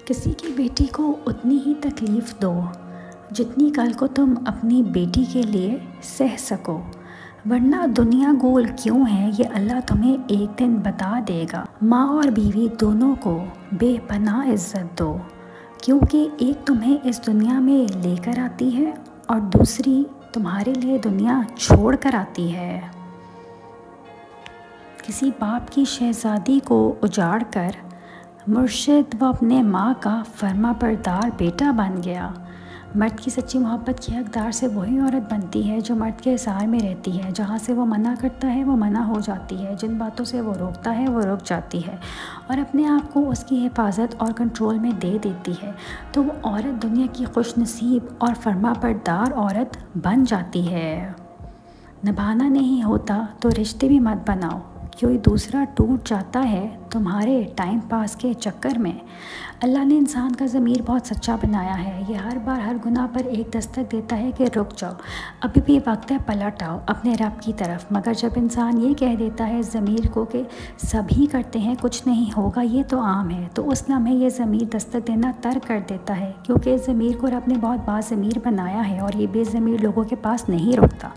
کسی کی بیٹی کو اتنی ہی تکلیف دو جتنی کل کو تم اپنی بیٹی کے لیے سہ سکو، ورنہ دنیا گول کیوں ہے یہ اللہ تمہیں ایک دن بتا دے گا۔ ماں اور بیوی دونوں کو بے پناہ عزت دو، کیونکہ ایک تمہیں اس دنیا میں لے کر آتی ہے اور دوسری تمہارے لیے دنیا چھوڑ کر آتی ہے۔ کسی باپ کی شہزادی کو اجاڑ کر مرشد و اپنے ماں کا فرما بردار بیٹا بن گیا۔ مرد کی سچی محبت کی حقدار سے وہی عورت بنتی ہے جو مرد کے حصار میں رہتی ہے، جہاں سے وہ منع کرتا ہے وہ منع ہو جاتی ہے، جن باتوں سے وہ روکتا ہے وہ رک جاتی ہے اور اپنے آپ کو اس کی حفاظت اور کنٹرول میں دے دیتی ہے، تو وہ عورت دنیا کی خوش نصیب اور فرما بردار عورت بن جاتی ہے۔ نبھانا نہیں ہوتا تو رشتے بھی مت بناؤ، کوئی دوسرا ٹوٹ جاتا ہے تمہارے ٹائم پاس کے چکر میں۔ اللہ نے انسان کا ضمیر بہت سچا بنایا ہے، یہ ہر بار ہر گناہ پر ایک دستک دیتا ہے کہ رک جاؤ، ابھی بھی وقت ہے، پلٹ آؤ اپنے رب کی طرف۔ مگر جب انسان یہ کہہ دیتا ہے ضمیر کو کہ سبھی کرتے ہیں کچھ نہیں ہوگا یہ تو عام ہے، تو اس لمحے یہ ضمیر دستک دینا ترک کر دیتا ہے، کیونکہ اس ضمیر کو رب نے بہت با ضمیر بنایا ہے اور یہ بے ضمیر لوگوں کے پاس نہیں رکتا۔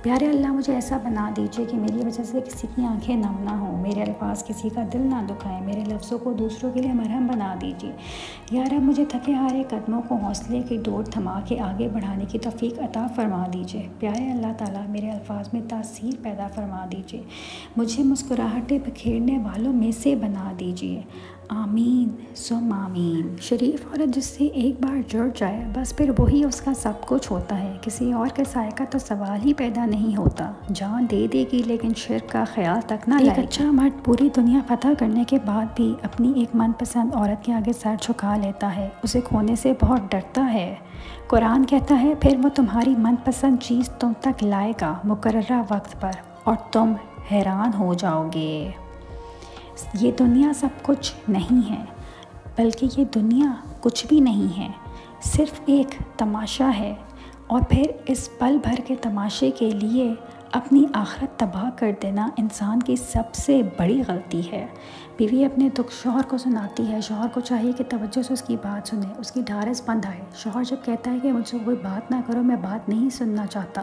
پیارے اللہ مجھے ایسا بنا دیجیے کہ میری وجہ سے کسی کی آنکھیں نم نہ ہوں، میرے الفاظ کسی کا دل نہ دکھائیں، میرے لفظوں کو دوسروں کے لیے مرہم بنا دیجیے۔ یا رب مجھے تھکے ہارے قدموں کو حوصلے کی ڈور تھما کے آگے بڑھانے کی توفیق عطا فرما دیجیے۔ پیارے اللہ تعالیٰ میرے الفاظ میں تاثیر پیدا فرما دیجیے، مجھے مسکراہٹیں بکھیرنے والوں میں سے بنا دیجیے، آمین ثم آمین۔ شریف عورت جس سے ایک بار جڑ جائے بس پھر وہی اس کا سب کچھ ہوتا ہے، کسی اور کے سائے کا تو سوال ہی پیدا نہیں ہوتا۔ جان دے دے گی لیکن شرک کا خیال تک نہ لائے گی۔ ایک اچھا مرد پوری دنیا فتح کرنے کے بعد بھی اپنی ایک من پسند عورت کے آگے سر جھکا لیتا ہے، اسے کھونے سے بہت ڈرتا ہے۔ قرآن کہتا ہے پھر وہ تمہاری من پسند چیز تم تک لائے گا مقررہ وقت پر اور تم حیران ہو جاؤ گے۔ یہ دنیا سب کچھ نہیں ہے، بلکہ یہ دنیا کچھ بھی نہیں ہے، صرف ایک تماشا ہے، اور پھر اس پل بھر کے تماشے کے لیے اپنی آخرت تباہ کر دینا انسان کی سب سے بڑی غلطی ہے۔ بیوی اپنے دکھ شوہر کو سناتی ہے، شوہر کو چاہیے کہ توجہ سے اس کی بات سنے، اس کی ڈھارس بندھائے۔ شوہر جب کہتا ہے کہ مجھ سے کوئی بات نہ کرو، میں بات نہیں سننا چاہتا،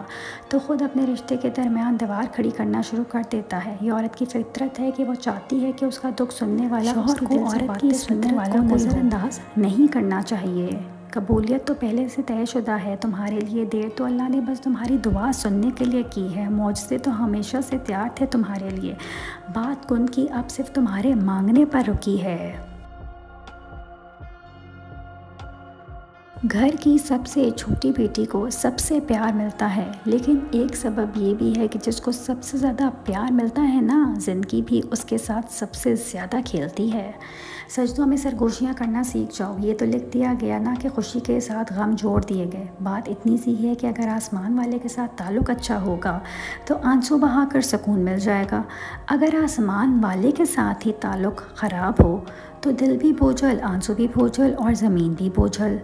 تو خود اپنے رشتے کے درمیان دیوار کھڑی کرنا شروع کر دیتا ہے۔ یہ عورت کی فطرت ہے کہ وہ چاہتی ہے کہ اس کا دکھ سننے والا شوہر کو عورت کی سننے والا کو نظر انداز نہیں کرنا چاہیے۔ قبولیت تو پہلے سے طے شدہ ہے تمہارے لیے، دیر تو اللہ نے بس تمہاری دعا سننے کے لیے کی ہے، معجزے تو ہمیشہ سے تیار تھے تمہارے لیے، بات کن کی اب صرف تمہارے مانگنے پر رکی ہے۔ گھر کی سب سے چھوٹی بیٹی کو سب سے پیار ملتا ہے، لیکن ایک سبب یہ بھی ہے کہ جس کو سب سے زیادہ پیار ملتا ہے نا، زندگی بھی اس کے ساتھ سب سے زیادہ کھیلتی ہے۔ سجدوں میں سرگوشیاں کرنا سیکھ جاؤ، یہ تو لکھ دیا گیا نا کہ خوشی کے ساتھ غم جوڑ دیے گئے۔ بات اتنی سی ہے کہ اگر آسمان والے کے ساتھ تعلق اچھا ہوگا تو آنسو بہا کر سکون مل جائے گا، اگر آسمان والے کے ساتھ ہی تعلق خراب ہو تو دل بھی بوجھل، آنسو بھی بوجھل اور زمین بھی بوجھل۔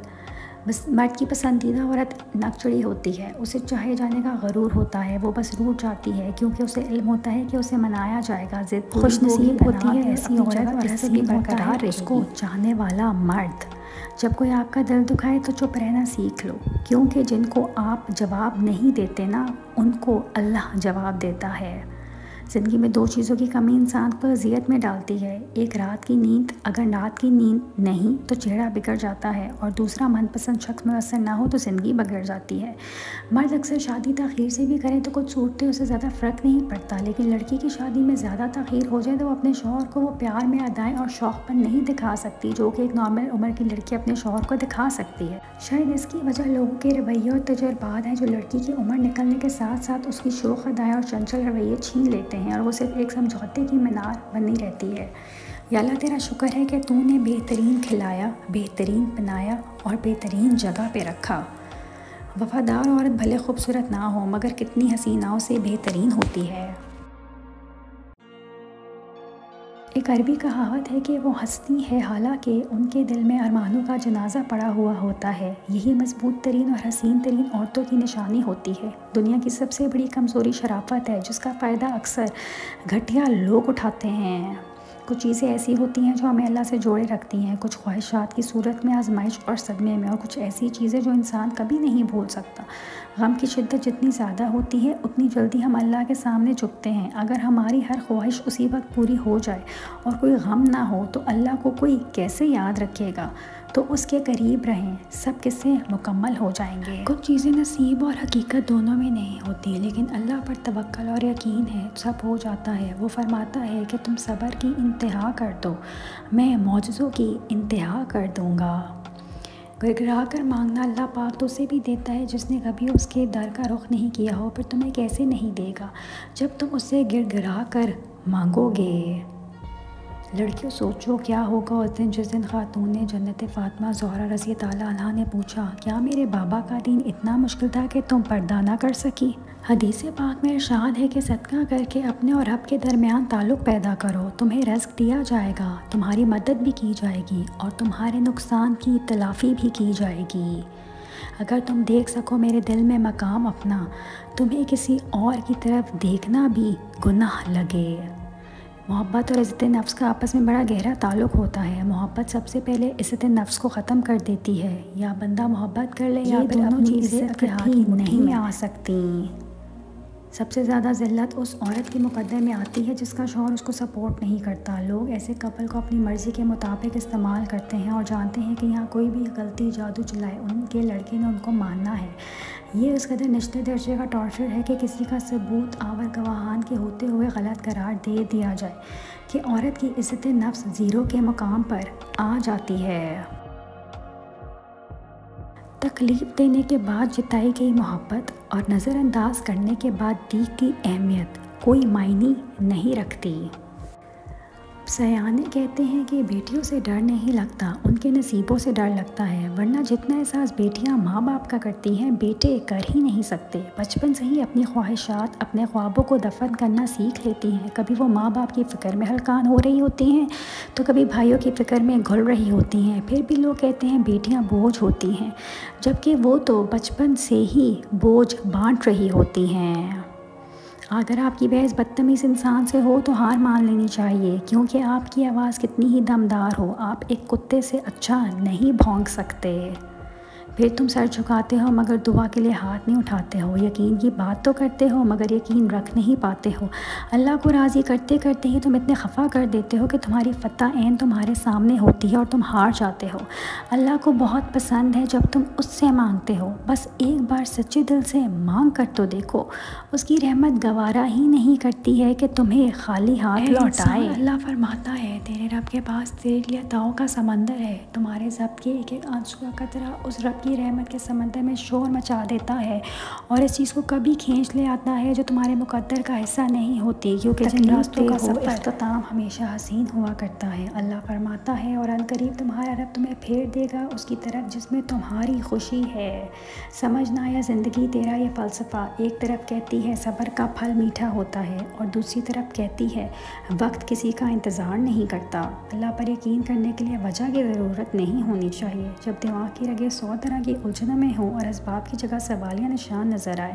بس مرد کی پسندیدہ عورت نک چڑھی ہوتی ہے، اسے چاہے جانے کا غرور ہوتا ہے، وہ بس روٹھ جاتی ہے کیونکہ اسے علم ہوتا ہے کہ اسے منایا جائے گا، ضد خوش نصیب ہوتی ہے ایسی عورت اور اس بھی برقرار اس کو چاہنے والا مرد۔ جب کوئی آپ کا دل دکھائے تو چپ رہنا سیکھ لو، کیونکہ جن کو آپ جواب نہیں دیتے نا ان کو اللہ جواب دیتا ہے۔ زندگی میں دو چیزوں کی کمی انسان کو اذیت میں ڈالتی ہے، ایک رات کی نیند، اگر رات کی نیند نہیں تو چہرہ بگڑ جاتا ہے، اور دوسرا من پسند شخص میسر نہ ہو تو زندگی بگڑ جاتی ہے۔ مرد اکثر شادی تاخیر سے بھی کریں تو کچھ صورتیں اسے زیادہ فرق نہیں پڑتا، لیکن لڑکی کی شادی میں زیادہ تاخیر ہو جائے تو وہ اپنے شوہر کو وہ پیار میں ادائیں اور شوق پر نہیں دکھا سکتی جو کہ ایک نارمل عمر کی لڑکی اپنے شوہر کو دکھا سکتی ہے۔ شاید اس کی وجہ لوگوں کے رویے اور تجربات ہیں جو لڑکی کی عمر نکلنے کے ساتھ ساتھ اس کی شوخ ادائیں اور چنچل رویے چھین لیتے ہیں، اور وہ صرف ایک سمجھوتے کی مینار بنی رہتی ہے۔ یا اللہ تیرا شکر ہے کہ تو نے بہترین کھلایا، بہترین بنایا اور بہترین جگہ پہ رکھا۔ وفادار عورت بھلے خوبصورت نہ ہو مگر کتنی حسیناؤں سے بہترین ہوتی ہے۔ ایک عربی کہاوت ہے کہ وہ ہستی ہے حالانکہ ان کے دل میں ارمانوں کا جنازہ پڑا ہوا ہوتا ہے، یہی مضبوط ترین اور حسین ترین عورتوں کی نشانی ہوتی ہے۔ دنیا کی سب سے بڑی کمزوری شرافت ہے، جس کا فائدہ اکثر گھٹیا لوگ اٹھاتے ہیں۔ کچھ چیزیں ایسی ہوتی ہیں جو ہمیں اللہ سے جوڑے رکھتی ہیں، کچھ خواہشات کی صورت میں آزمائش اور صدمے میں، اور کچھ ایسی چیزیں جو انسان کبھی نہیں بھول سکتا۔ غم کی شدت جتنی زیادہ ہوتی ہے اتنی جلدی ہم اللہ کے سامنے جھکتے ہیں۔ اگر ہماری ہر خواہش اسی وقت پوری ہو جائے اور کوئی غم نہ ہو تو اللہ کو کوئی کیسے یاد رکھے گا؟ تو اس کے قریب رہیں، سب قصے مکمل ہو جائیں گے۔ کچھ چیزیں نصیب اور حقیقت دونوں میں نہیں ہوتی، لیکن اللہ پر توکل اور یقین ہے، سب ہو جاتا ہے۔ وہ فرماتا ہے کہ تم صبر کی انتہا کر دو، میں معجزوں کی انتہا کر دوں گا۔ گڑگڑا کر مانگنا، اللہ پاک تو اسے بھی دیتا ہے جس نے کبھی اس کے در کا رخ نہیں کیا ہو، پھر تمہیں کیسے نہیں دے گا جب تم اسے گڑگڑا کر مانگو گے۔ لڑکیوں سوچو کیا ہوگا اس دن جس دن خاتون جنت فاطمہ زہرا رضی اللہ عنہا نے پوچھا، کیا میرے بابا کا دین اتنا مشکل تھا کہ تم پردہ نہ کر سکی؟ حدیث پاک میں ارشاد ہے کہ صدقہ کر کے اپنے اور رب کے درمیان تعلق پیدا کرو، تمہیں رزق دیا جائے گا، تمہاری مدد بھی کی جائے گی اور تمہارے نقصان کی تلافی بھی کی جائے گی۔ اگر تم دیکھ سکو میرے دل میں مقام اپنا، تمہیں کسی اور کی طرف دیکھنا بھی گناہ لگے۔ محبت اور عزت نفس کا آپس میں بڑا گہرا تعلق ہوتا ہے۔ محبت سب سے پہلے عزت نفس کو ختم کر دیتی ہے۔ یا بندہ محبت کر لے یا پھر اپنی عزت کے ہاتھ نہیں آ سکتی۔ سب سے زیادہ ذلت اس عورت کے مقدر میں آتی ہے جس کا شوہر اس کو سپورٹ نہیں کرتا۔ لوگ ایسے کپل کو اپنی مرضی کے مطابق استعمال کرتے ہیں اور جانتے ہیں کہ یہاں کوئی بھی غلطی جادو چلائے ان کے لڑکے نے ان کو ماننا ہے۔ یہ اس قدر نچلے درجے کا ٹارچر ہے کہ کسی کا ثبوت آور گواہان کے ہوتے ہوئے غلط قرار دے دیا جائے کہ عورت کی عزت نفس زیرو کے مقام پر آ جاتی ہے۔ تکلیف دینے کے بعد جتائی گئی محبت اور نظر انداز کرنے کے بعد دی کی اہمیت کوئی معنی نہیں رکھتی۔ سیانے کہتے ہیں کہ بیٹیوں سے ڈر نہیں لگتا، ان کے نصیبوں سے ڈر لگتا ہے، ورنہ جتنا احساس بیٹیاں ماں باپ کا کرتی ہیں بیٹے کر ہی نہیں سکتے۔ بچپن سے ہی اپنی خواہشات، اپنے خوابوں کو دفن کرنا سیکھ لیتی ہیں۔ کبھی وہ ماں باپ کی فکر میں ہلکان ہو رہی ہوتی ہیں تو کبھی بھائیوں کی فکر میں گھل رہی ہوتی ہیں۔ پھر بھی لوگ کہتے ہیں بیٹیاں بوجھ ہوتی ہیں، جبکہ وہ تو بچپن سے ہی بوجھ بانٹ رہی ہوتی ہیں۔ اگر آپ کی بحث بدتمیز انسان سے ہو تو ہار مان لینی چاہیے، کیونکہ آپ کی آواز کتنی ہی دمدار ہو، آپ ایک کتے سے اچھا نہیں بھونک سکتے۔ پھر تم سر جھکاتے ہو مگر دعا کے لیے ہاتھ نہیں اٹھاتے ہو، یقین کی بات تو کرتے ہو مگر یقین رکھ نہیں پاتے ہو۔ اللہ کو راضی کرتے کرتے ہی تم اتنے خفا کر دیتے ہو کہ تمہاری فتح عین تمہارے سامنے ہوتی ہے اور تم ہار جاتے ہو۔ اللہ کو بہت پسند ہے جب تم اس سے مانگتے ہو، بس ایک بار سچے دل سے مانگ کر تو دیکھو، اس کی رحمت گوارا ہی نہیں کرتی ہے کہ تمہیں خالی ہاتھ لوٹائے۔ اللہ فرماتا ہے تیرے رب کے پاس تیرے لیے عطاؤں کا سمندر ہے، تمہارے ضبط کے ایک ایک آنسو کا قطرہ اس رب کی رحمت کے سمندر میں شور مچا دیتا ہے اور اس چیز کو کبھی کھینچ لے آتا ہے جو تمہارے مقدر کا حصہ نہیں ہوتی، کیونکہ جن راستوں کا سفر اختتام ہمیشہ حسین ہوا کرتا ہے۔ اللہ فرماتا ہے اور عنقریب تمہارا رب تمہیں پھیر دے گا اس کی طرف جس میں تمہاری خوشی ہے۔ سمجھنا یا زندگی تیرا یہ فلسفہ ایک طرف کہتی ہے صبر کا پھل میٹھا ہوتا ہے اور دوسری طرف کہتی ہے وقت کسی کا انتظار نہیں کرتا۔ اللہ پر یقین کرنے کے لیے وجہ کی ضرورت نہیں ہونی چاہیے۔ جب دماغ کی رگیں 100 طرح کی الجھنوں میں ہوں اور اسباب کی جگہ سوالیہ نشان نظر آئے،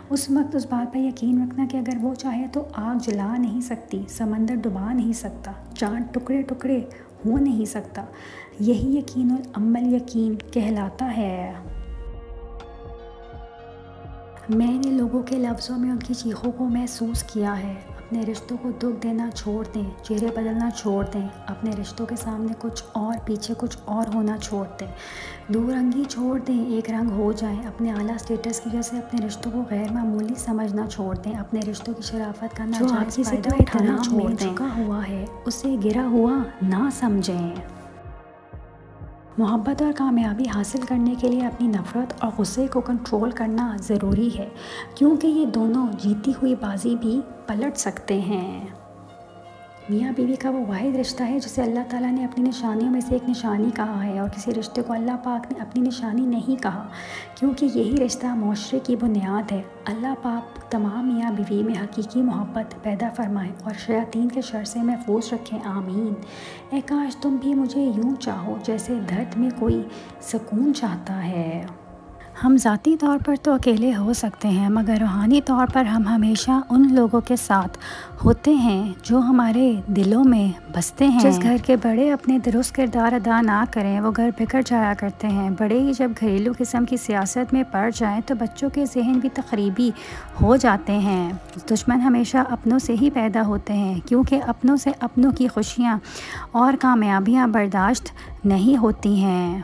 اس وقت اس بات پر یقین رکھنا کہ اگر وہ چاہے تو آگ جلا نہیں سکتی، سمندر ڈبا نہیں سکتا، چاند ٹکڑے ٹکڑے ہو نہیں سکتا، یہی یقین العمل یقین کہلاتا ہے۔ میں نے لوگوں کے لفظوں میں ان کی چیخوں کو محسوس کیا ہے۔ اپنے رشتوں کو دکھ دینا چھوڑ دیں، چہرے بدلنا چھوڑ دیں، اپنے رشتوں کے سامنے کچھ اور پیچھے کچھ اور ہونا چھوڑ دیں، دو رنگی چھوڑ دیں، ایک رنگ ہو جائیں، اپنے اعلیٰ سٹیٹس کی وجہ سے اپنے رشتوں کو غیر معمولی سمجھنا چھوڑ دیں، اپنے رشتوں کی شرافت کا ناجائز فائدہ اٹھانا چھوڑ دیں، جھکا ہوا ہے اسے گرا ہوا نہ سمجھیں۔ محبت اور کامیابی حاصل کرنے کے لیے اپنی نفرت اور غصے کو کنٹرول کرنا ضروری ہے، کیونکہ یہ دونوں جیتی ہوئی بازی بھی پلٹ سکتے ہیں۔ میاں بیوی کا وہ واحد رشتہ ہے جسے اللہ تعالیٰ نے اپنی نشانیوں میں سے ایک نشانی کہا ہے، اور کسی رشتے کو اللہ پاک نے اپنی نشانی نہیں کہا، کیونکہ یہی رشتہ معاشرے کی بنیاد ہے۔ اللہ پاک تمام میاں بیوی میں حقیقی محبت پیدا فرمائے اور شیاطین کے شر سے محفوظ رکھیں، آمین۔ اے کاش تم بھی مجھے یوں چاہو جیسے درد میں کوئی سکون چاہتا ہے۔ ہم ذاتی طور پر تو اکیلے ہو سکتے ہیں، مگر روحانی طور پر ہم ہمیشہ ان لوگوں کے ساتھ ہوتے ہیں جو ہمارے دلوں میں بستے ہیں۔ جس گھر کے بڑے اپنے درست کردار ادا نہ کریں وہ گھر بگڑ جایا کرتے ہیں۔ بڑے ہی جب گھریلو قسم کی سیاست میں پڑ جائیں تو بچوں کے ذہن بھی تخریبی ہو جاتے ہیں۔ دشمن ہمیشہ اپنوں سے ہی پیدا ہوتے ہیں، کیونکہ اپنوں سے اپنوں کی خوشیاں اور کامیابیاں برداشت نہیں ہوتی ہیں۔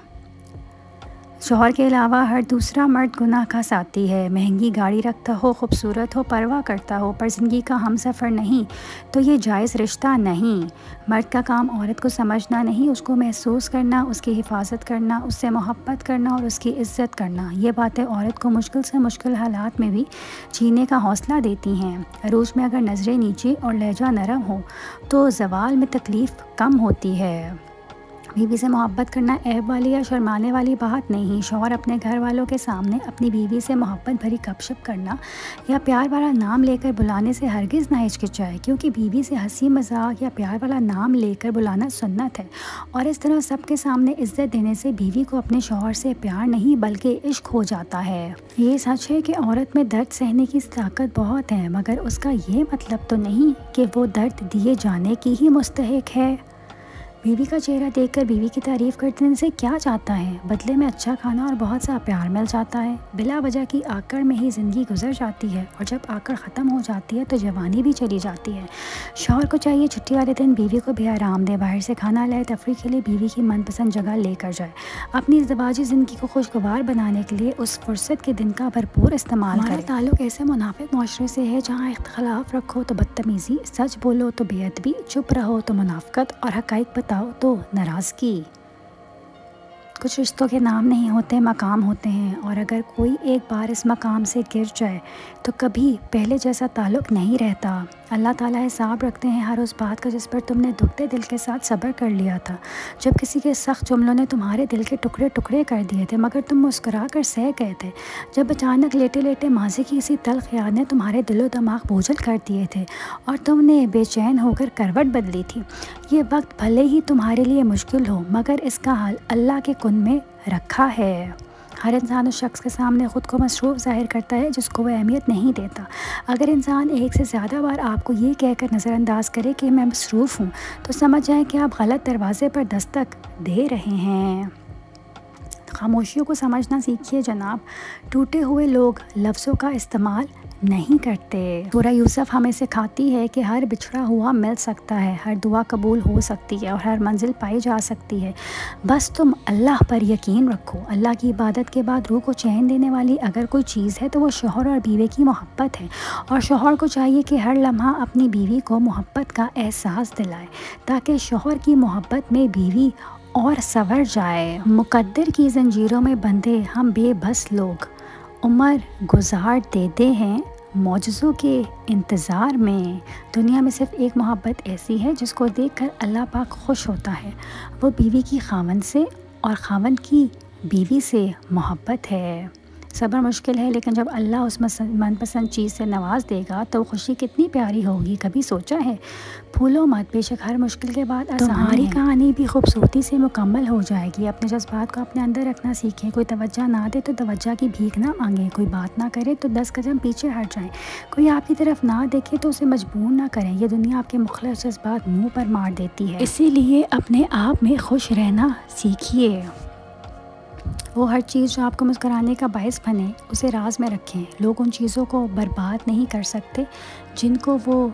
شوہر کے علاوہ ہر دوسرا مرد گناہ کا ساتھی ہے، مہنگی گاڑی رکھتا ہو، خوبصورت ہو، پرواہ کرتا ہو، پر زندگی کا ہم سفر نہیں تو یہ جائز رشتہ نہیں۔ مرد کا کام عورت کو سمجھنا نہیں، اس کو محسوس کرنا، اس کی حفاظت کرنا، اس سے محبت کرنا اور اس کی عزت کرنا۔ یہ باتیں عورت کو مشکل سے مشکل حالات میں بھی جینے کا حوصلہ دیتی ہیں۔ عروج میں اگر نظریں نیچے اور لہجہ نرم ہو تو زوال میں تکلیف کم ہوتی ہے۔ بیوی سے محبت کرنا عیب والی یا شرمانے والی بات نہیں۔ شوہر اپنے گھر والوں کے سامنے اپنی بیوی سے محبت بھری گپ شپ کرنا یا پیار والا نام لے کر بلانے سے ہرگز نہ ہچکچائے، کیونکہ بیوی سے ہنسی مذاق یا پیار والا نام لے کر بلانا سنت ہے، اور اس طرح سب کے سامنے عزت دینے سے بیوی کو اپنے شوہر سے پیار نہیں بلکہ عشق ہو جاتا ہے۔ یہ سچ ہے کہ عورت میں درد سہنے کی طاقت بہت ہے، مگر اس کا یہ مطلب تو نہیں کہ وہ درد دیے جانے کی ہی مستحق ہے۔ بیوی کا چہرہ دیکھ کر بیوی کی تعریف کرنے سے کیا چاہتا ہے؟ بدلے میں اچھا کھانا اور بہت سا پیار مل جاتا ہے۔ بلا وجہ کی آکڑ میں ہی زندگی گزر جاتی ہے، اور جب آکڑ ختم ہو جاتی ہے تو جوانی بھی چلی جاتی ہے۔ شوہر کو چاہیے چھٹی والے دن بیوی کو بھی آرام دے، باہر سے کھانا لائے، تفریح کے لیے بیوی کی من پسند جگہ لے کر جائے، اپنی ازدواجی زندگی کو خوشگوار بنانے کے لیے اس فرصت کے دن کا بھرپور استعمال کرے۔ ہمارا تعلق ایسے منافق معاشرے سے ہے جہاں اختلاف رکھو تو بدتمیزی، سچ بولو تو بے ادبی، چپ رہو تو منافقت اور حقائق بتاؤ تو ناراضگی۔ کچھ رشتوں کے نام نہیں ہوتے، مقام ہوتے ہیں، اور اگر کوئی ایک بار اس مقام سے گر جائے تو کبھی پہلے جیسا تعلق نہیں رہتا۔ اللہ تعالیٰ حساب رکھتے ہیں ہر اس بات کا جس پر تم نے دکھتے دل کے ساتھ صبر کر لیا تھا، جب کسی کے سخت جملوں نے تمہارے دل کے ٹکڑے ٹکڑے کر دیے تھے مگر تم مسکرا کر سہ گئے تھے، جب اچانک لیٹے لیٹے ماضی کی کسی تلخ یاد نے تمہارے دل و دماغ بوجھل کر دیے تھے اور تم نے بے چین ہو کر کروٹ بدلی تھی۔ یہ وقت بھلے ہی تمہارے لیے مشکل ہو مگر اس کا حل اللہ کے کن میں رکھا ہے۔ ہر انسان اس شخص کے سامنے خود کو مصروف ظاہر کرتا ہے جس کو وہ اہمیت نہیں دیتا۔ اگر انسان ایک سے زیادہ بار آپ کو یہ کہہ کر نظر انداز کرے کہ میں مصروف ہوں تو سمجھ جائیں کہ آپ غلط دروازے پر دستک دے رہے ہیں۔ خاموشیوں کو سمجھنا سیکھیے جناب، ٹوٹے ہوئے لوگ لفظوں کا استعمال نہیں کرتے۔ سورہ یوسف ہمیں سکھاتی ہے کہ ہر بچھڑا ہوا مل سکتا ہے، ہر دعا قبول ہو سکتی ہے اور ہر منزل پائی جا سکتی ہے، بس تم اللہ پر یقین رکھو۔ اللہ کی عبادت کے بعد روح کو چین دینے والی اگر کوئی چیز ہے تو وہ شوہر اور بیوی کی محبت ہے، اور شوہر کو چاہیے کہ ہر لمحہ اپنی بیوی کو محبت کا احساس دلائے تاکہ شوہر کی محبت میں بیوی اور سنور جائے۔ مقدر کی زنجیروں میں بندھے ہم بے بس لوگ عمر گزار دیتے ہیں معجزوں کے انتظار میں۔ دنیا میں صرف ایک محبت ایسی ہے جس کو دیکھ کر اللہ پاک خوش ہوتا ہے، وہ بیوی کی خاوند سے اور خاوند کی بیوی سے محبت ہے۔ صبر مشکل ہے لیکن جب اللہ اس من پسند چیز سے نواز دے گا تو خوشی کتنی پیاری ہوگی، کبھی سوچا ہے؟ پھولو مت، بے شک ہر مشکل کے بعد تمہاری کہانی بھی خوبصورتی سے مکمل ہو جائے گی۔ اپنے جذبات کو اپنے اندر رکھنا سیکھیں، کوئی توجہ نہ دے تو توجہ کی بھیک نہ مانگیں، کوئی بات نہ کرے تو 10 قدم پیچھے ہٹ جائیں، کوئی آپ کی طرف نہ دیکھے تو اسے مجبور نہ کریں، یہ دنیا آپ کے مخلص جذبات منہ پر مار دیتی ہے۔ اسی لیے اپنے آپ میں خوش رہنا سیکھیے۔ وہ ہر چیز جو آپ کو مسکرانے کا باعث بنے اسے راز میں رکھیں۔ لوگ ان چیزوں کو برباد نہیں کر سکتے جن کو وہ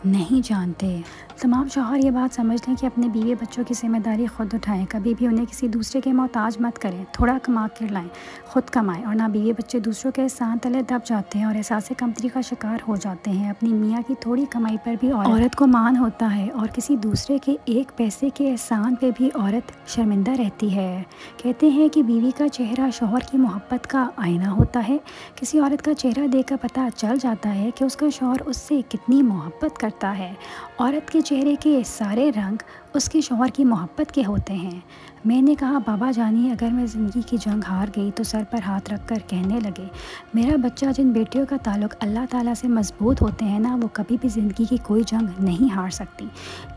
نہیں جانتے۔ تمام شوہر یہ بات سمجھ لیں کہ اپنے بیوی بچوں کی ذمہ داری خود اٹھائیں، کبھی بھی انہیں کسی دوسرے کے محتاج مت کریں، تھوڑا کما کر لائیں، خود کمائیں، اور نہ بیوی بچے دوسروں کے احسان تلے دب جاتے ہیں اور احساس کمتری کا شکار ہو جاتے ہیں۔ اپنی میاں کی تھوڑی کمائی پر بھی عورت کو مان ہوتا ہے اور کسی دوسرے کے ایک پیسے کے احسان پہ بھی عورت شرمندہ رہتی ہے۔ کہتے ہیں کہ بیوی کا چہرہ شوہر کی محبت کا آئینہ ہوتا ہے۔ کسی عورت کا چہرہ دیکھ کر پتہ چل جاتا ہے کہ اس کا شوہر اس سے کتنی محبت کرتا ہے۔ عورت کے چہرے کے سارے رنگ اس کے شوہر کی محبت کے ہوتے ہیں۔ میں نے کہا بابا جانی اگر میں زندگی کی جنگ ہار گئی تو سر پر ہاتھ رکھ کر کہنے لگے میرا بچہ، جن بیٹیوں کا تعلق اللہ تعالیٰ سے مضبوط ہوتے ہیں نا، وہ کبھی بھی زندگی کی کوئی جنگ نہیں ہار سکتی۔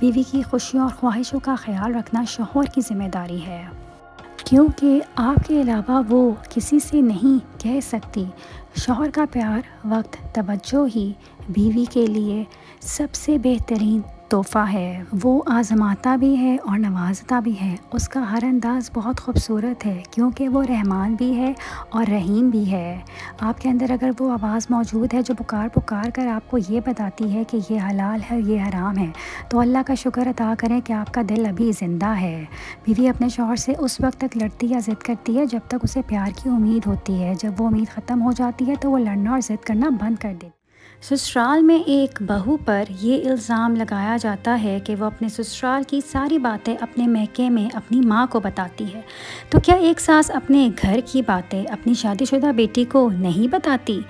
بیوی کی خوشیوں اور خواہشوں کا خیال رکھنا شوہر کی ذمہ داری ہے، کیونکہ آپ کے علاوہ وہ کسی سے نہیں کہہ سکتی۔ شوہر کا پیار، وقت، توجہ ہی بیوی کے لیے سب سے بہترین تحفہ ہے۔ وہ آزماتا بھی ہے اور نوازتا بھی ہے۔ اس کا ہر انداز بہت خوبصورت ہے کیونکہ وہ رحمان بھی ہے اور رحیم بھی ہے۔ آپ کے اندر اگر وہ آواز موجود ہے جو پکار کر آپ کو یہ بتاتی ہے کہ یہ حلال ہے، یہ حرام ہے، تو اللہ کا شکر ادا کریں کہ آپ کا دل ابھی زندہ ہے۔ بیوی اپنے شوہر سے اس وقت تک لڑتی یا ضد کرتی ہے جب تک اسے پیار کی امید ہوتی ہے۔ جب وہ امید ختم ہو جاتی ہے تو وہ لڑنا اور ضد کرنا بند کر دیتی ہے۔ سسرال میں ایک بہو پر یہ الزام لگایا جاتا ہے کہ وہ اپنے سسرال کی ساری باتیں اپنے میکے میں اپنی ماں کو بتاتی ہے، تو کیا ایک ساس اپنے گھر کی باتیں اپنی شادی شدہ بیٹی کو نہیں بتاتی؟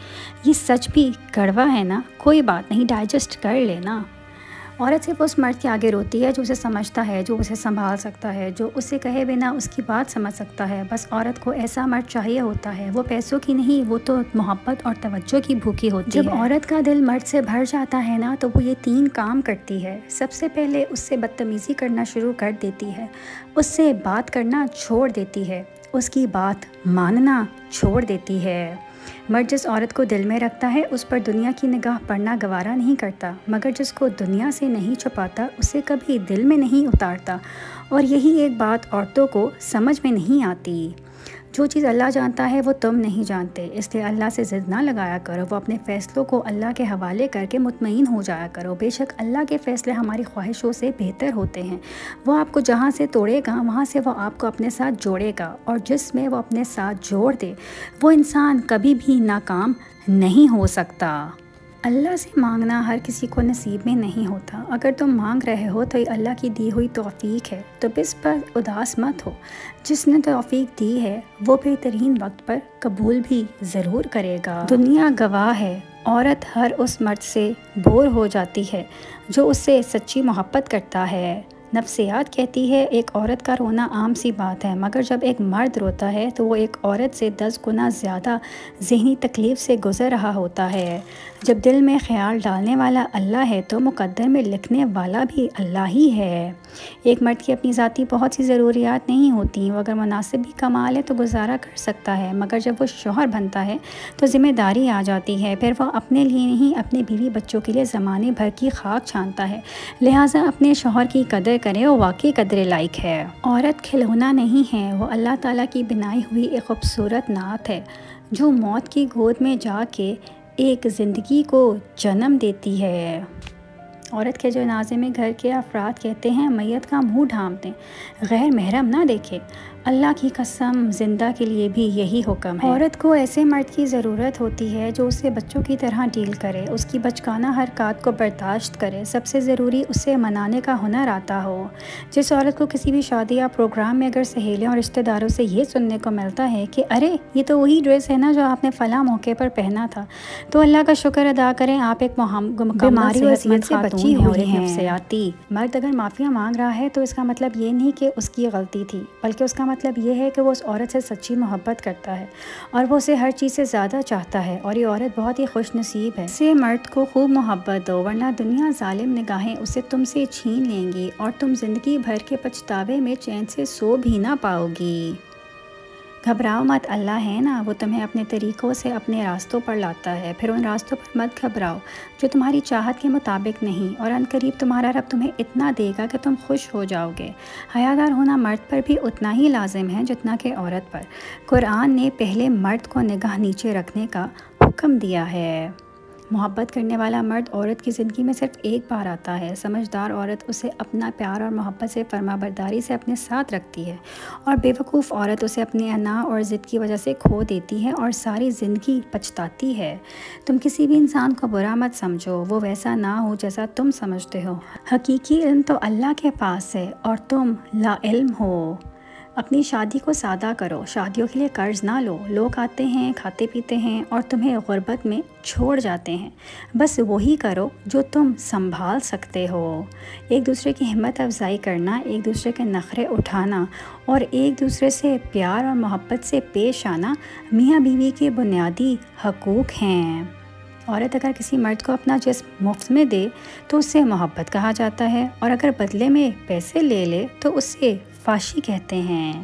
یہ سچ بھی کڑوا ہے نا، کوئی بات نہیں، ڈائجسٹ کر لینا۔ عورت صرف اس مرد کے آگے روتی ہے جو اسے سمجھتا ہے، جو اسے سنبھال سکتا ہے، جو اسے کہے بنا اس کی بات سمجھ سکتا ہے۔ بس عورت کو ایسا مرد چاہیے ہوتا ہے، وہ پیسوں کی نہیں، وہ تو محبت اور توجہ کی بھوکی ہوتی ہے۔ جب عورت کا دل مرد سے بھر جاتا ہے نا تو وہ یہ 3 کام کرتی ہے۔ سب سے پہلے اس سے بدتمیزی کرنا شروع کر دیتی ہے، اس سے بات کرنا چھوڑ دیتی ہے، اس کی بات ماننا چھوڑ دیتی ہے۔ مرد جس عورت کو دل میں رکھتا ہے اس پر دنیا کی نگاہ پڑنا گوارا نہیں کرتا، مگر جس کو دنیا سے نہیں چھپاتا اسے کبھی دل میں نہیں اتارتا۔ اور یہی ایک بات عورتوں کو سمجھ میں نہیں آتی۔ جو چیز اللہ جانتا ہے وہ تم نہیں جانتے، اس لیے اللہ سے ضد نہ لگایا کرو، وہ اپنے فیصلوں کو اللہ کے حوالے کر کے مطمئن ہو جایا کرو۔ بے شک اللہ کے فیصلے ہماری خواہشوں سے بہتر ہوتے ہیں۔ وہ آپ کو جہاں سے توڑے گا وہاں سے وہ آپ کو اپنے ساتھ جوڑے گا، اور جس میں وہ اپنے ساتھ جوڑ دے وہ انسان کبھی بھی ناکام نہیں ہو سکتا۔ اللہ سے مانگنا ہر کسی کو نصیب میں نہیں ہوتا۔ اگر تم مانگ رہے ہو تو یہ اللہ کی دی ہوئی توفیق ہے، تو اس پر اداس مت ہو۔ جس نے توفیق دی ہے وہ بہترین وقت پر قبول بھی ضرور کرے گا۔ دنیا گواہ ہے، عورت ہر اس مرد سے بور ہو جاتی ہے جو اس سے سچی محبت کرتا ہے۔ نفسیات کہتی ہے ایک عورت کا رونا عام سی بات ہے، مگر جب ایک مرد روتا ہے تو وہ ایک عورت سے 10 گنا زیادہ ذہنی تکلیف سے گزر رہا ہوتا ہے۔ جب دل میں خیال ڈالنے والا اللہ ہے تو مقدر میں لکھنے والا بھی اللہ ہی ہے۔ ایک مرد کی اپنی ذاتی بہت سی ضروریات نہیں ہوتی، وہ اگر مناسب بھی کما لے تو گزارا کر سکتا ہے، مگر جب وہ شوہر بنتا ہے تو ذمہ داری آ جاتی ہے، پھر وہ اپنے لیے نہیں اپنے بیوی بچوں کے لیے زمانے بھر کی خاک چھانتا ہے۔ لہٰذا اپنے شوہر کی قدر کرے، وہ واقعی قدر لائق ہے۔ عورت کھلونا نہیں ہے، وہ اللہ تعالیٰ کی بنائی ہوئی ایک خوبصورت نعت ہے جو موت کی گود میں جا کے ایک زندگی کو جنم دیتی ہے۔ عورت کے جنازے میں گھر کے افراد کہتے ہیں میت کا منہ ڈھانپ دیں، غیر محرم نہ دیکھیں۔ اللہ کی قسم زندہ کے لیے بھی یہی حکم ہے۔ عورت کو ایسے مرد کی ضرورت ہوتی ہے جو اسے بچوں کی طرح ڈیل کرے، اس کی بچگانہ حرکات کو برداشت کرے، سب سے ضروری اسے منانے کا ہنر آتا ہو۔ جس عورت کو کسی بھی شادی یا پروگرام میں اگر سہیلیوں اور رشتہ داروں سے یہ سننے کو ملتا ہے کہ ارے یہ تو وہی ڈریس ہے نا جو آپ نے فلاں موقع پر پہنا تھا، تو اللہ کا شکر ادا کریں آپ ایک بیماری اور صحت سے بچی ہوئی ہیں۔ نفسیاتی مرد اگر معافیا مانگ رہا ہے تو اس کا مطلب یہ نہیں کہ اس کی غلطی تھی، بلکہ اس کا مطلب یہ ہے کہ وہ اس عورت سے سچی محبت کرتا ہے اور وہ اسے ہر چیز سے زیادہ چاہتا ہے، اور یہ عورت بہت ہی خوش نصیب ہے۔ اسے مرد کو خوب محبت دو، ورنہ دنیا ظالم نگاہیں اسے تم سے چھین لیں گی اور تم زندگی بھر کے پچھتاوے میں چین سے سو بھی نہ پاؤ گی۔ گھبراؤ مت، اللہ ہے نا، وہ تمہیں اپنے طریقوں سے اپنے راستوں پر لاتا ہے، پھر ان راستوں پر مت گھبراؤ جو تمہاری چاہت کے مطابق نہیں، اور ان قریب تمہارا رب تمہیں اتنا دے گا کہ تم خوش ہو جاؤ گے۔ حیادار ہونا مرد پر بھی اتنا ہی لازم ہے جتنا کہ عورت پر۔ قرآن نے پہلے مرد کو نگاہ نیچے رکھنے کا حکم دیا ہے۔ محبت کرنے والا مرد عورت کی زندگی میں صرف ایک بار آتا ہے۔ سمجھدار عورت اسے اپنا پیار اور محبت سے فرما برداری سے اپنے ساتھ رکھتی ہے، اور بے وقوف عورت اسے اپنی انا اور ضد کی وجہ سے کھو دیتی ہے اور ساری زندگی پچھتاتی ہے۔ تم کسی بھی انسان کو برا مت سمجھو، وہ ویسا نہ ہو جیسا تم سمجھتے ہو۔ حقیقی علم تو اللہ کے پاس ہے اور تم لا علم ہو۔ اپنی شادی کو سادہ کرو، شادیوں کے لیے قرض نہ لو۔ لوگ آتے ہیں، کھاتے پیتے ہیں اور تمہیں غربت میں چھوڑ جاتے ہیں۔ بس وہی کرو جو تم سنبھال سکتے ہو۔ ایک دوسرے کی ہمت افزائی کرنا، ایک دوسرے کے نخرے اٹھانا اور ایک دوسرے سے پیار اور محبت سے پیش آنا میاں بیوی کے بنیادی حقوق ہیں۔ عورت اگر کسی مرد کو اپنا جسم مفت میں دے تو اسے محبت کہا جاتا ہے، اور اگر بدلے میں پیسے لے لے تو اسے فاشی کہتے ہیں۔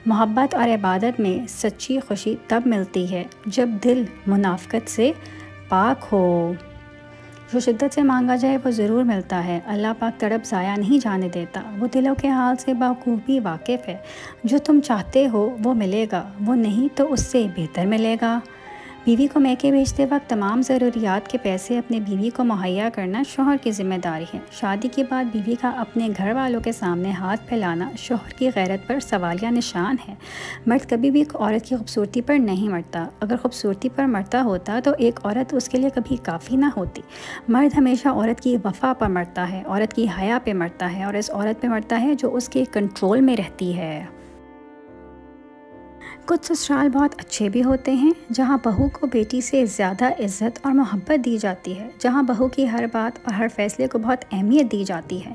محبت اور عبادت میں سچی خوشی تب ملتی ہے جب دل منافقت سے پاک ہو۔ جو شدت سے مانگا جائے وہ ضرور ملتا ہے۔ اللہ پاک تڑپ ضائع نہیں جانے دیتا، وہ دلوں کے حال سے بخوبی واقف ہے۔ جو تم چاہتے ہو وہ ملے گا، وہ نہیں تو اس سے بہتر ملے گا۔ بیوی کو میکے بھیجتے وقت تمام ضروریات کے پیسے اپنے بیوی کو مہیا کرنا شوہر کی ذمہ داری ہے۔ شادی کے بعد بیوی کا اپنے گھر والوں کے سامنے ہاتھ پھیلانا شوہر کی غیرت پر سوالیہ نشان ہے۔ مرد کبھی بھی ایک عورت کی خوبصورتی پر نہیں مرتا۔ اگر خوبصورتی پر مرتا ہوتا تو ایک عورت اس کے لیے کبھی کافی نہ ہوتی۔ مرد ہمیشہ عورت کی وفا پر مرتا ہے، عورت کی حیا پہ مرتا ہے، اور اس عورت پہ مرتا ہے جو اس کے کنٹرول میں رہتی ہے۔ کچھ سسرال بہت اچھے بھی ہوتے ہیں جہاں بہو کو بیٹی سے زیادہ عزت اور محبت دی جاتی ہے، جہاں بہو کی ہر بات اور ہر فیصلے کو بہت اہمیت دی جاتی ہے۔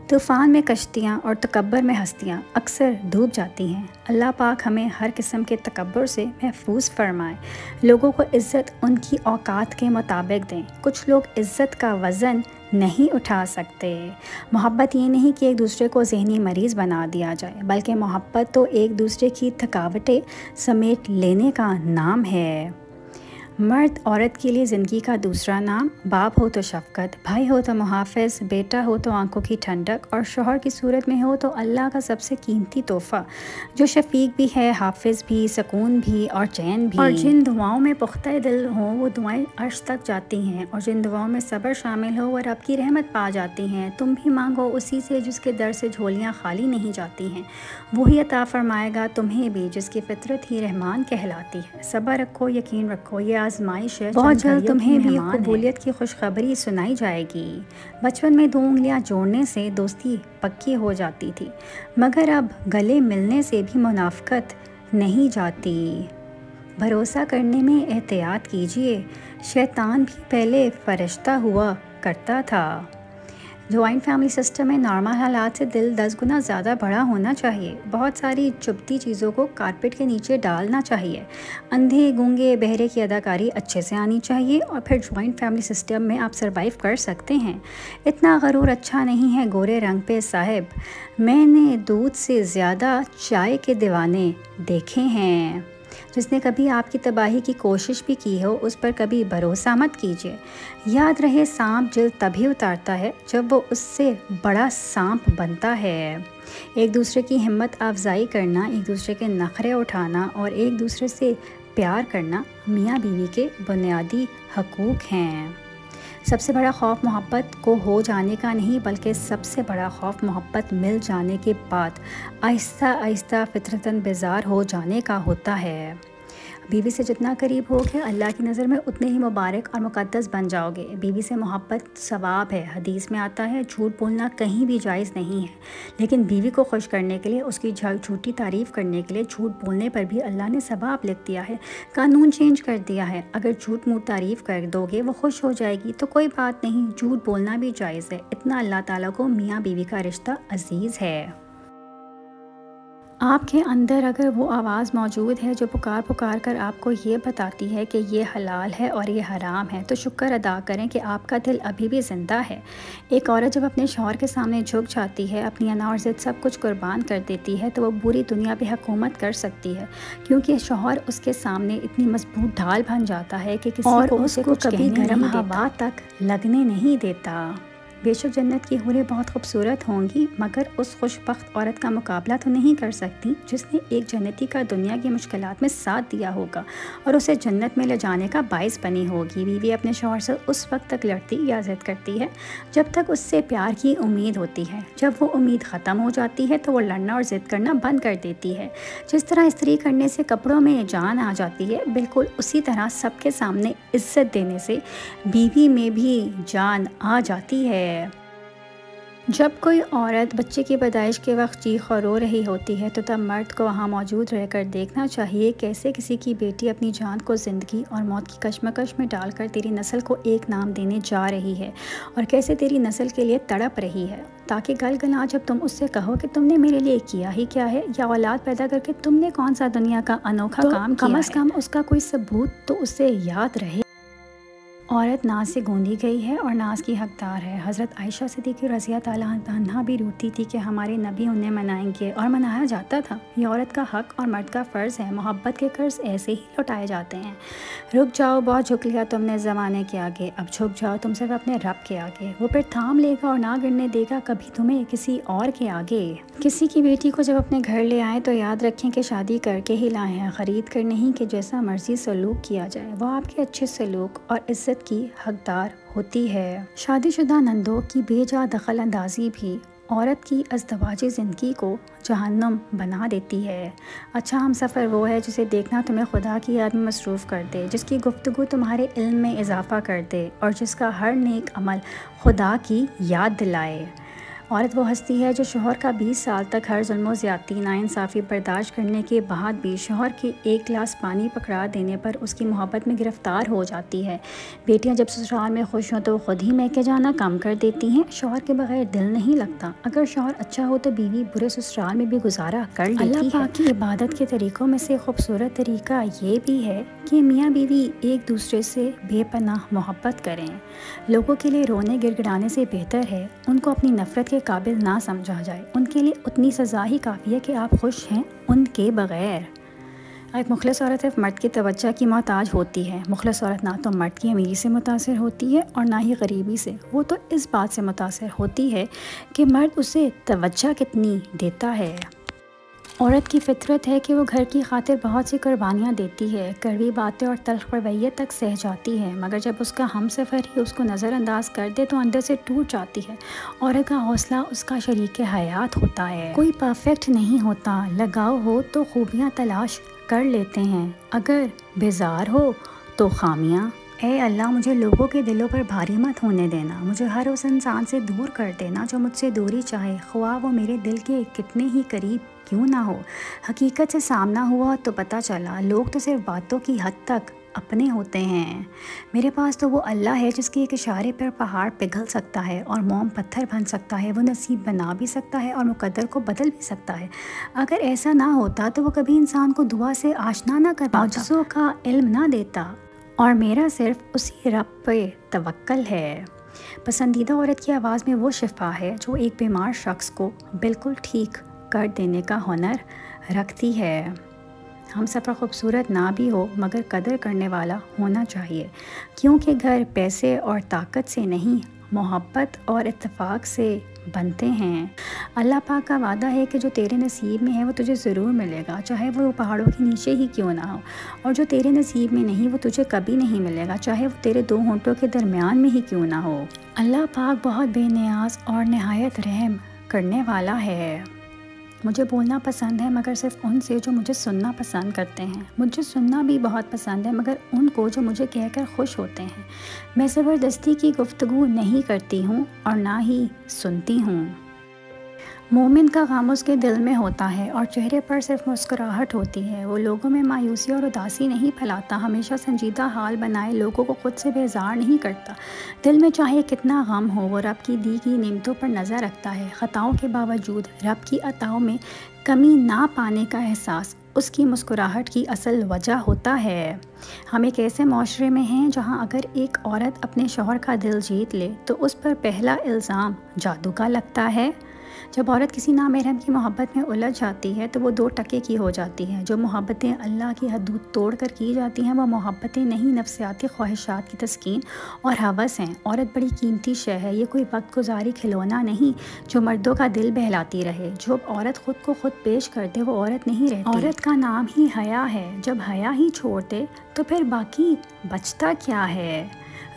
طوفان میں کشتیاں اور تکبر میں ہستیاں اکثر ڈوب جاتی ہیں۔ اللہ پاک ہمیں ہر قسم کے تکبر سے محفوظ فرمائے۔ لوگوں کو عزت ان کی اوقات کے مطابق دیں۔ کچھ لوگ عزت کا وزن نہیں اٹھا سکتے۔ محبت یہ نہیں کہ ایک دوسرے کو ذہنی مریض بنا دیا جائے، بلکہ محبت تو ایک دوسرے کی تھکاوٹیں سمیٹ لینے کا نام ہے۔ مرد عورت کے لیے زندگی کا دوسرا نام، باپ ہو تو شفقت، بھائی ہو تو محافظ، بیٹا ہو تو آنکھوں کی ٹھنڈک، اور شوہر کی صورت میں ہو تو اللہ کا سب سے قیمتی تحفہ، جو شفیق بھی ہے، حافظ بھی، سکون بھی اور چین بھی۔ اور جن دعاؤں میں پختہ دل ہوں وہ دعائیں عرش تک جاتی ہیں، اور جن دعاؤں میں صبر شامل ہو وہ رب کی رحمت پا جاتی ہیں۔ تم بھی مانگو اسی سے جس کے در سے جھولیاں خالی نہیں جاتی ہیں، وہی عطا فرمائے گا تمہیں بھی جس کی فطرت ہی رحمان کہلاتی ہے۔ صبر رکھو، یقین رکھو، یہ آزمائش ہے، بہت جلد تمہیں بھی قبولیت کی خوشخبری سنائی جائے گی۔ بچپن میں 2 انگلیاں جوڑنے سے دوستی پکی ہو جاتی تھی، مگر اب گلے ملنے سے بھی منافقت نہیں جاتی۔ بھروسہ کرنے میں احتیاط کیجیے، شیطان بھی پہلے فرشتہ ہوا کرتا تھا۔ جوائنٹ فیملی سسٹم میں نارمل حالات سے دل 10 گنا زیادہ بڑا ہونا چاہیے۔ بہت ساری چبھتی چیزوں کو کارپیٹ کے نیچے ڈالنا چاہیے۔ اندھے گونگے بہرے کی اداکاری اچھے سے آنی چاہیے، اور پھر جوائنٹ فیملی سسٹم میں آپ سروائیو کر سکتے ہیں۔ اتنا غرور اچھا نہیں ہے گورے رنگ پہ صاحب، میں نے دودھ سے زیادہ چائے کے دیوانے دیکھے ہیں۔ جس نے کبھی آپ کی تباہی کی کوشش بھی کی ہو اس پر کبھی بھروسہ مت کیجیے۔ یاد رہے سانپ جلد تبھی اتارتا ہے جب وہ اس سے بڑا سانپ بنتا ہے۔ ایک دوسرے کی ہمت افزائی کرنا، ایک دوسرے کے نخرے اٹھانا اور ایک دوسرے سے پیار کرنا میاں بیوی کے بنیادی حقوق ہیں۔ سب سے بڑا خوف محبت کو ہو جانے کا نہیں، بلکہ سب سے بڑا خوف محبت مل جانے کے بعد آہستہ آہستہ فطرتاً بیزار ہو جانے کا ہوتا ہے۔ بیوی سے جتنا قریب ہوگے اللہ کی نظر میں اتنے ہی مبارک اور مقدس بن جاؤ گے۔ بیوی سے محبت ثواب ہے، حدیث میں آتا ہے جھوٹ بولنا کہیں بھی جائز نہیں ہے، لیکن بیوی کو خوش کرنے کے لیے، اس کی جھوٹی تعریف کرنے کے لیے جھوٹ بولنے پر بھی اللہ نے ثواب لکھ دیا ہے، قانون چینج کر دیا ہے۔ اگر جھوٹ موٹ تعریف کر دو گے وہ خوش ہو جائے گی تو کوئی بات نہیں، جھوٹ بولنا بھی جائز ہے۔ اتنا اللہ تعالیٰ کو میاں بیوی کا رشتہ عزیز ہے۔ آپ کے اندر اگر وہ آواز موجود ہے جو پکار کر آپ کو یہ بتاتی ہے کہ یہ حلال ہے اور یہ حرام ہے، تو شکر ادا کریں کہ آپ کا دل ابھی بھی زندہ ہے۔ ایک عورت جب اپنے شوہر کے سامنے جھک جاتی ہے، اپنی انا اور ضد سب کچھ قربان کر دیتی ہے، تو وہ پوری دنیا پہ حکومت کر سکتی ہے، کیونکہ شوہر اس کے سامنے اتنی مضبوط ڈھال بن جاتا ہے کہ کسی کو اسے کچھ کبھی گرم ہوا تک لگنے نہیں دیتا۔ بے شک جنت کی حوریں بہت خوبصورت ہوں گی، مگر اس خوش بخت عورت کا مقابلہ تو نہیں کر سکتی جس نے ایک جنتی کا دنیا کی مشکلات میں ساتھ دیا ہوگا اور اسے جنت میں لے جانے کا باعث بنی ہوگی۔ بیوی اپنے شوہر سے اس وقت تک لڑتی یا ضد کرتی ہے جب تک اس سے پیار کی امید ہوتی ہے۔ جب وہ امید ختم ہو جاتی ہے تو وہ لڑنا اور ضد کرنا بند کر دیتی ہے۔ جس طرح استری کرنے سے کپڑوں میں جان آ جاتی ہے، بالکل اسی طرح سب کے سامنے عزت دینے سے بیوی میں بھی جان آ جاتی ہے۔ جب کوئی عورت بچے کی پیدائش کے وقت چیخ اور رو رہی ہوتی ہے تو تب مرد کو وہاں موجود رہ کر دیکھنا چاہیے کیسے کسی کی بیٹی اپنی جان کو زندگی اور موت کی کشمکش میں ڈال کر تیری نسل کو ایک نام دینے جا رہی ہے، اور کیسے تیری نسل کے لیے تڑپ رہی ہے، تاکہ گل گلا جب تم اس سے کہو کہ تم نے میرے لیے کیا ہی کیا ہے، یا اولاد پیدا کر کے تم نے کون سا دنیا کا انوکھا کام کیا ہے، کم از کم اس کا کوئی ثبوت تو اسے یاد رہے۔ عورت ناز سے گوندی گئی ہے اور ناز کی حقدار ہے۔ حضرت عائشہ صدیقہ رضی اللہ عنہا بھی روتی تھی کہ ہمارے نبی انہیں منائیں گے، اور منایا جاتا تھا۔ یہ عورت کا حق اور مرد کا فرض ہے۔ محبت کے قرض ایسے ہی لوٹائے جاتے ہیں۔ رک جاؤ، بہت جھک لیا تم نے زمانے کے آگے، اب جھک جاؤ تم صرف اپنے رب کے آگے، وہ پھر تھام لے گا اور نہ گرنے دے گا کبھی تمہیں کسی اور کے آگے۔ کسی کی بیٹی کو جب اپنے گھر لے آئیں تو یاد رکھیں کہ شادی کر کے ہی لائے ہیں، خرید کر نہیں کہ جیسا مرضی سلوک کیا جائے۔ وہ آپ کے اچھے سلوک اور عزت کی حقدار ہوتی ہے۔ شادی شدہ نندوں کی بے جا دخل اندازی بھی عورت کی ازدواجی زندگی کو جہنم بنا دیتی ہے۔ اچھا ہم سفر وہ ہے جسے دیکھنا تمہیں خدا کی یاد میں مصروف کر دے، جس کی گفتگو تمہارے علم میں اضافہ کر دے اور جس کا ہر نیک عمل خدا کی یاد دلائے۔ عورت وہ ہستی ہے جو شوہر کا 20 سال تک ہر ظلم و زیادتی ناانصافی برداشت کرنے کے بعد بھی شوہر کے ایک گلاس پانی پکڑا دینے پر اس کی محبت میں گرفتار ہو جاتی ہے۔ بیٹیاں جب سسرال میں خوش ہوں تو وہ خود ہی میکے جانا کم کر دیتی ہیں۔ شوہر کے بغیر دل نہیں لگتا۔ اگر شوہر اچھا ہو تو بیوی برے سسرال میں بھی گزارا کر لیتی ہے۔ اللہ پاک کی عبادت کے طریقوں میں سے خوبصورت طریقہ یہ بھی ہے کہ میاں بیوی ایک دوسرے سے بے پناہ محبت کریں۔ لوگوں کے لیے رونے گر گڑانے سے بہتر ہے ان کو اپنی نفرت کے قابل نہ سمجھا جائے۔ ان کے لیے اتنی سزا ہی کافی ہے کہ آپ خوش ہیں ان کے بغیر۔ ایک مخلص عورت صرف مرد کی توجہ کی محتاج ہوتی ہے۔ مخلص عورت نہ تو مرد کی امیری سے متاثر ہوتی ہے اور نہ ہی غریبی سے، وہ تو اس بات سے متاثر ہوتی ہے کہ مرد اسے توجہ کتنی دیتا ہے۔ عورت کی فطرت ہے کہ وہ گھر کی خاطر بہت سی قربانیاں دیتی ہے، کڑوی باتیں اور تلخ رویے تک سہ جاتی ہے، مگر جب اس کا ہم سفر ہی اس کو نظر انداز کر دے تو اندر سے ٹوٹ جاتی ہے۔ عورت کا حوصلہ اس کا شریک حیات ہوتا ہے۔ کوئی پرفیکٹ نہیں ہوتا، لگاؤ ہو تو خوبیاں تلاش کر لیتے ہیں، اگر بیزار ہو تو خامیاں۔ اے اللہ مجھے لوگوں کے دلوں پر بھاری مت ہونے دینا، مجھے ہر اس انسان سے دور کر دینا جو مجھ سے دوری چاہے، خواہ وہ میرے دل کے کتنے ہی قریب کیوں نہ ہو۔ حقیقت سے سامنا ہوا تو پتہ چلا لوگ تو صرف باتوں کی حد تک اپنے ہوتے ہیں۔ میرے پاس تو وہ اللہ ہے جس کے ایک اشارے پر پہاڑ پگھل سکتا ہے اور موم پتھر بن سکتا ہے، وہ نصیب بنا بھی سکتا ہے اور مقدر کو بدل بھی سکتا ہے۔ اگر ایسا نہ ہوتا تو وہ کبھی انسان کو دعا سے آشنا نہ کر پاتا، معجزوں کا علم نہ دیتا، اور میرا صرف اسی رب پہ توکل ہے۔ پسندیدہ عورت کی آواز میں وہ شفا ہے جو ایک بیمار شخص کو بالکل ٹھیک کر دینے کا ہنر رکھتی ہے۔ ہم سفر خوبصورت نہ بھی ہو مگر قدر کرنے والا ہونا چاہیے، کیونکہ گھر پیسے اور طاقت سے نہیں محبت اور اتفاق سے بنتے ہیں۔ اللہ پاک کا وعدہ ہے کہ جو تیرے نصیب میں ہے وہ تجھے ضرور ملے گا، چاہے وہ پہاڑوں کے نیچے ہی کیوں نہ ہو، اور جو تیرے نصیب میں نہیں وہ تجھے کبھی نہیں ملے گا، چاہے وہ تیرے دو ہونٹوں کے درمیان میں ہی کیوں نہ ہو۔ اللہ پاک بہت بے نیاز اور نہایت رحم کرنے والا ہے۔ مجھے بولنا پسند ہے مگر صرف ان سے جو مجھے سننا پسند کرتے ہیں۔ مجھے سننا بھی بہت پسند ہے مگر ان کو جو مجھے کہہ کر خوش ہوتے ہیں۔ میں زبردستی کی گفتگو نہیں کرتی ہوں اور نہ ہی سنتی ہوں۔ مومن کا غم اس کے دل میں ہوتا ہے اور چہرے پر صرف مسکراہٹ ہوتی ہے۔ وہ لوگوں میں مایوسی اور اداسی نہیں پھیلاتا، ہمیشہ سنجیدہ حال بنائے لوگوں کو خود سے بیزار نہیں کرتا۔ دل میں چاہے کتنا غم ہو وہ رب کی دی گئی نعمتوں پر نظر رکھتا ہے۔ خطاؤں کے باوجود رب کی عطاؤں میں کمی نہ پانے کا احساس اس کی مسکراہٹ کی اصل وجہ ہوتا ہے۔ ہم ایک ایسے معاشرے میں ہیں جہاں اگر ایک عورت اپنے شوہر کا دل جیت لے تو اس پر پہلا الزام جادو کا لگتا ہے۔ جب عورت کسی نامحرم کی محبت میں الجھ جاتی ہے تو وہ دو ٹکے کی ہو جاتی ہے۔ جو محبتیں اللہ کی حدود توڑ کر کی جاتی ہیں وہ محبتیں نہیں، نفسیاتی خواہشات کی تسکین اور ہوس ہیں۔ عورت بڑی قیمتی شے ہے، یہ کوئی وقت گزاری کھلونا نہیں جو مردوں کا دل بہلاتی رہے۔ جو عورت خود کو خود پیش کر دے وہ عورت نہیں رہتی۔ عورت کا نام ہی حیا ہے، جب حیا ہی چھوڑ دے تو پھر باقی بچتا کیا ہے؟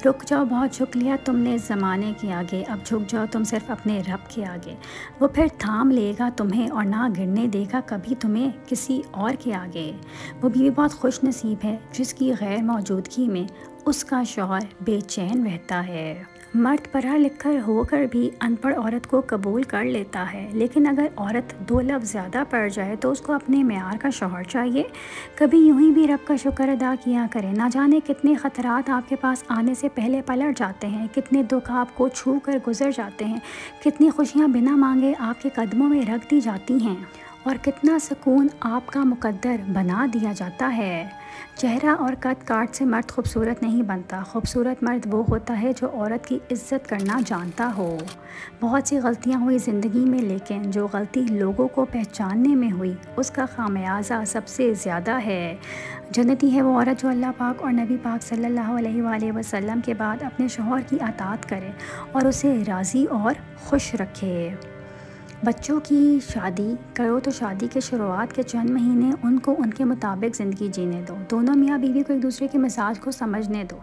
رک جاؤ، بہت جھک لیا تم نے زمانے کے آگے، اب جھک جاؤ تم صرف اپنے رب کے آگے، وہ پھر تھام لے گا تمہیں اور نہ گرنے دے گا کبھی تمہیں کسی اور کے آگے۔ وہ بیوی بہت خوش نصیب ہے جس کی غیر موجودگی میں اس کا شوہر بے چین رہتا ہے۔ مرد پڑھا لکھا ہو کر بھی ان پڑھ عورت کو قبول کر لیتا ہے، لیکن اگر عورت 2 لفظ زیادہ پڑھ جائے تو اس کو اپنے معیار کا شوہر چاہیے۔ کبھی یوں ہی بھی رب کا شکر ادا کیا کرے، نہ جانے کتنے خطرات آپ کے پاس آنے سے پہلے پلٹ جاتے ہیں، کتنے دکھ آپ کو چھو کر گزر جاتے ہیں، کتنی خوشیاں بنا مانگے آپ کے قدموں میں رکھ دی جاتی ہیں۔ اور کتنا سکون آپ کا مقدر بنا دیا جاتا ہے۔ چہرہ اور قد کاٹ سے مرد خوبصورت نہیں بنتا، خوبصورت مرد وہ ہوتا ہے جو عورت کی عزت کرنا جانتا ہو۔ بہت سی غلطیاں ہوئی زندگی میں، لیکن جو غلطی لوگوں کو پہچاننے میں ہوئی اس کا خمیازہ سب سے زیادہ ہے۔ جنتی ہے وہ عورت جو اللہ پاک اور نبی پاک صلی اللہ علیہ وآلہ وسلم کے بعد اپنے شوہر کی اطاعت کرے اور اسے راضی اور خوش رکھے۔ بچوں کی شادی کرو تو شادی کے شروعات کے چند مہینے ان کو ان کے مطابق زندگی جینے دو، دونوں میاں بیوی کو ایک دوسرے کے مزاج کو سمجھنے دو۔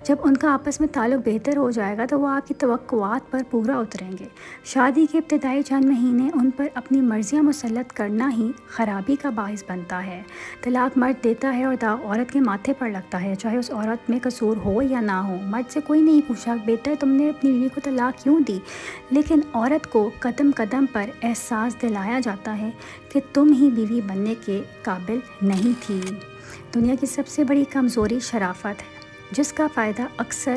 جب ان کا آپس میں تعلق بہتر ہو جائے گا تو وہ آپ کی توقعات پر پورا اتریں گے۔ شادی کے ابتدائی چند مہینے ان پر اپنی مرضیاں مسلط کرنا ہی خرابی کا باعث بنتا ہے۔ طلاق مرد دیتا ہے اور داغ عورت کے ماتھے پر لگتا ہے، چاہے اس عورت میں قصور ہو یا نہ ہو۔ مرد سے کوئی نہیں پوچھا بیٹا تم نے اپنی بیوی کو طلاق کیوں دی، لیکن عورت کو قدم قدم پر احساس دلایا جاتا ہے کہ تم ہی بیوی بننے کے قابل نہیں تھی۔ دنیا کی سب سے بڑی کمزوری شرافت ہے، جس کا فائدہ اکثر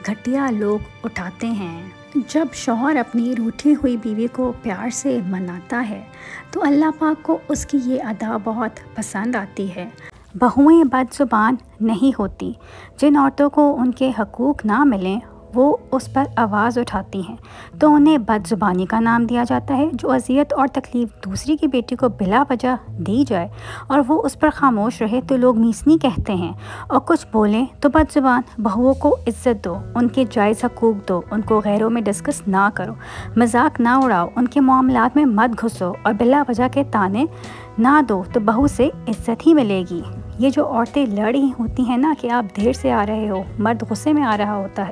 گھٹیا لوگ اٹھاتے ہیں۔ جب شوہر اپنی روٹھی ہوئی بیوی کو پیار سے مناتا ہے تو اللہ پاک کو اس کی یہ ادا بہت پسند آتی ہے۔ بہوئیں بد زبان نہیں ہوتی، جن عورتوں کو ان کے حقوق نہ ملیں وہ اس پر آواز اٹھاتی ہیں تو انہیں بد زبانی کا نام دیا جاتا ہے۔ جو اذیت اور تکلیف دوسری کی بیٹی کو بلا وجہ دی جائے اور وہ اس پر خاموش رہے تو لوگ میسنی کہتے ہیں، اور کچھ بولیں تو بد زبان۔ بہوؤں کو عزت دو، ان کے جائز حقوق دو، ان کو غیروں میں ڈسکس نہ کرو، مذاق نہ اڑاؤ، ان کے معاملات میں مت گھسو اور بلا وجہ کے تانے نہ دو تو بہو سے عزت ہی ملے گی۔ یہ جو عورتیں لڑ رہی ہوتی ہیں نا کہ آپ دیر سے آ رہے ہو، مرد غصے میں آ رہا ہوتا ہے،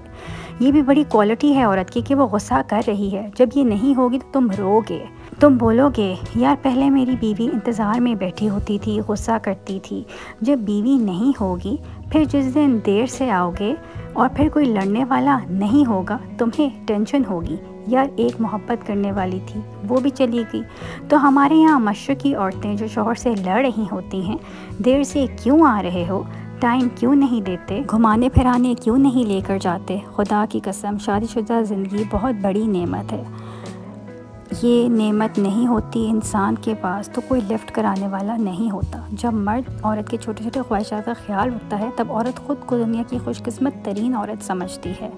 یہ بھی بڑی کوالٹی ہے عورت کی کہ وہ غصہ کر رہی ہے۔ جب یہ نہیں ہوگی تو تم رو گے، تم بولو گے یار پہلے میری بیوی انتظار میں بیٹھی ہوتی تھی، غصہ کرتی تھی۔ جب بیوی نہیں ہوگی، پھر جس دن دیر سے آؤ گے اور پھر کوئی لڑنے والا نہیں ہوگا، تمہیں ٹینشن ہوگی یار ایک محبت کرنے والی تھی وہ بھی چلی گئی۔ تو ہمارے یہاں مشرقی عورتیں جو شوہر سے لڑ رہی ہوتی ہیں، دیر سے کیوں آ رہے ہو، ٹائم کیوں نہیں دیتے، گھمانے پھرانے کیوں نہیں لے کر جاتے، خدا کی قسم شادی شدہ زندگی بہت بڑی نعمت ہے۔ یہ نعمت نہیں ہوتی انسان کے پاس تو کوئی لفٹ کرانے والا نہیں ہوتا۔ جب مرد عورت کے چھوٹے چھوٹے خواہشات کا خیال رکھتا ہے تب عورت خود کو دنیا کی خوش قسمت ترین عورت سمجھتی ہے۔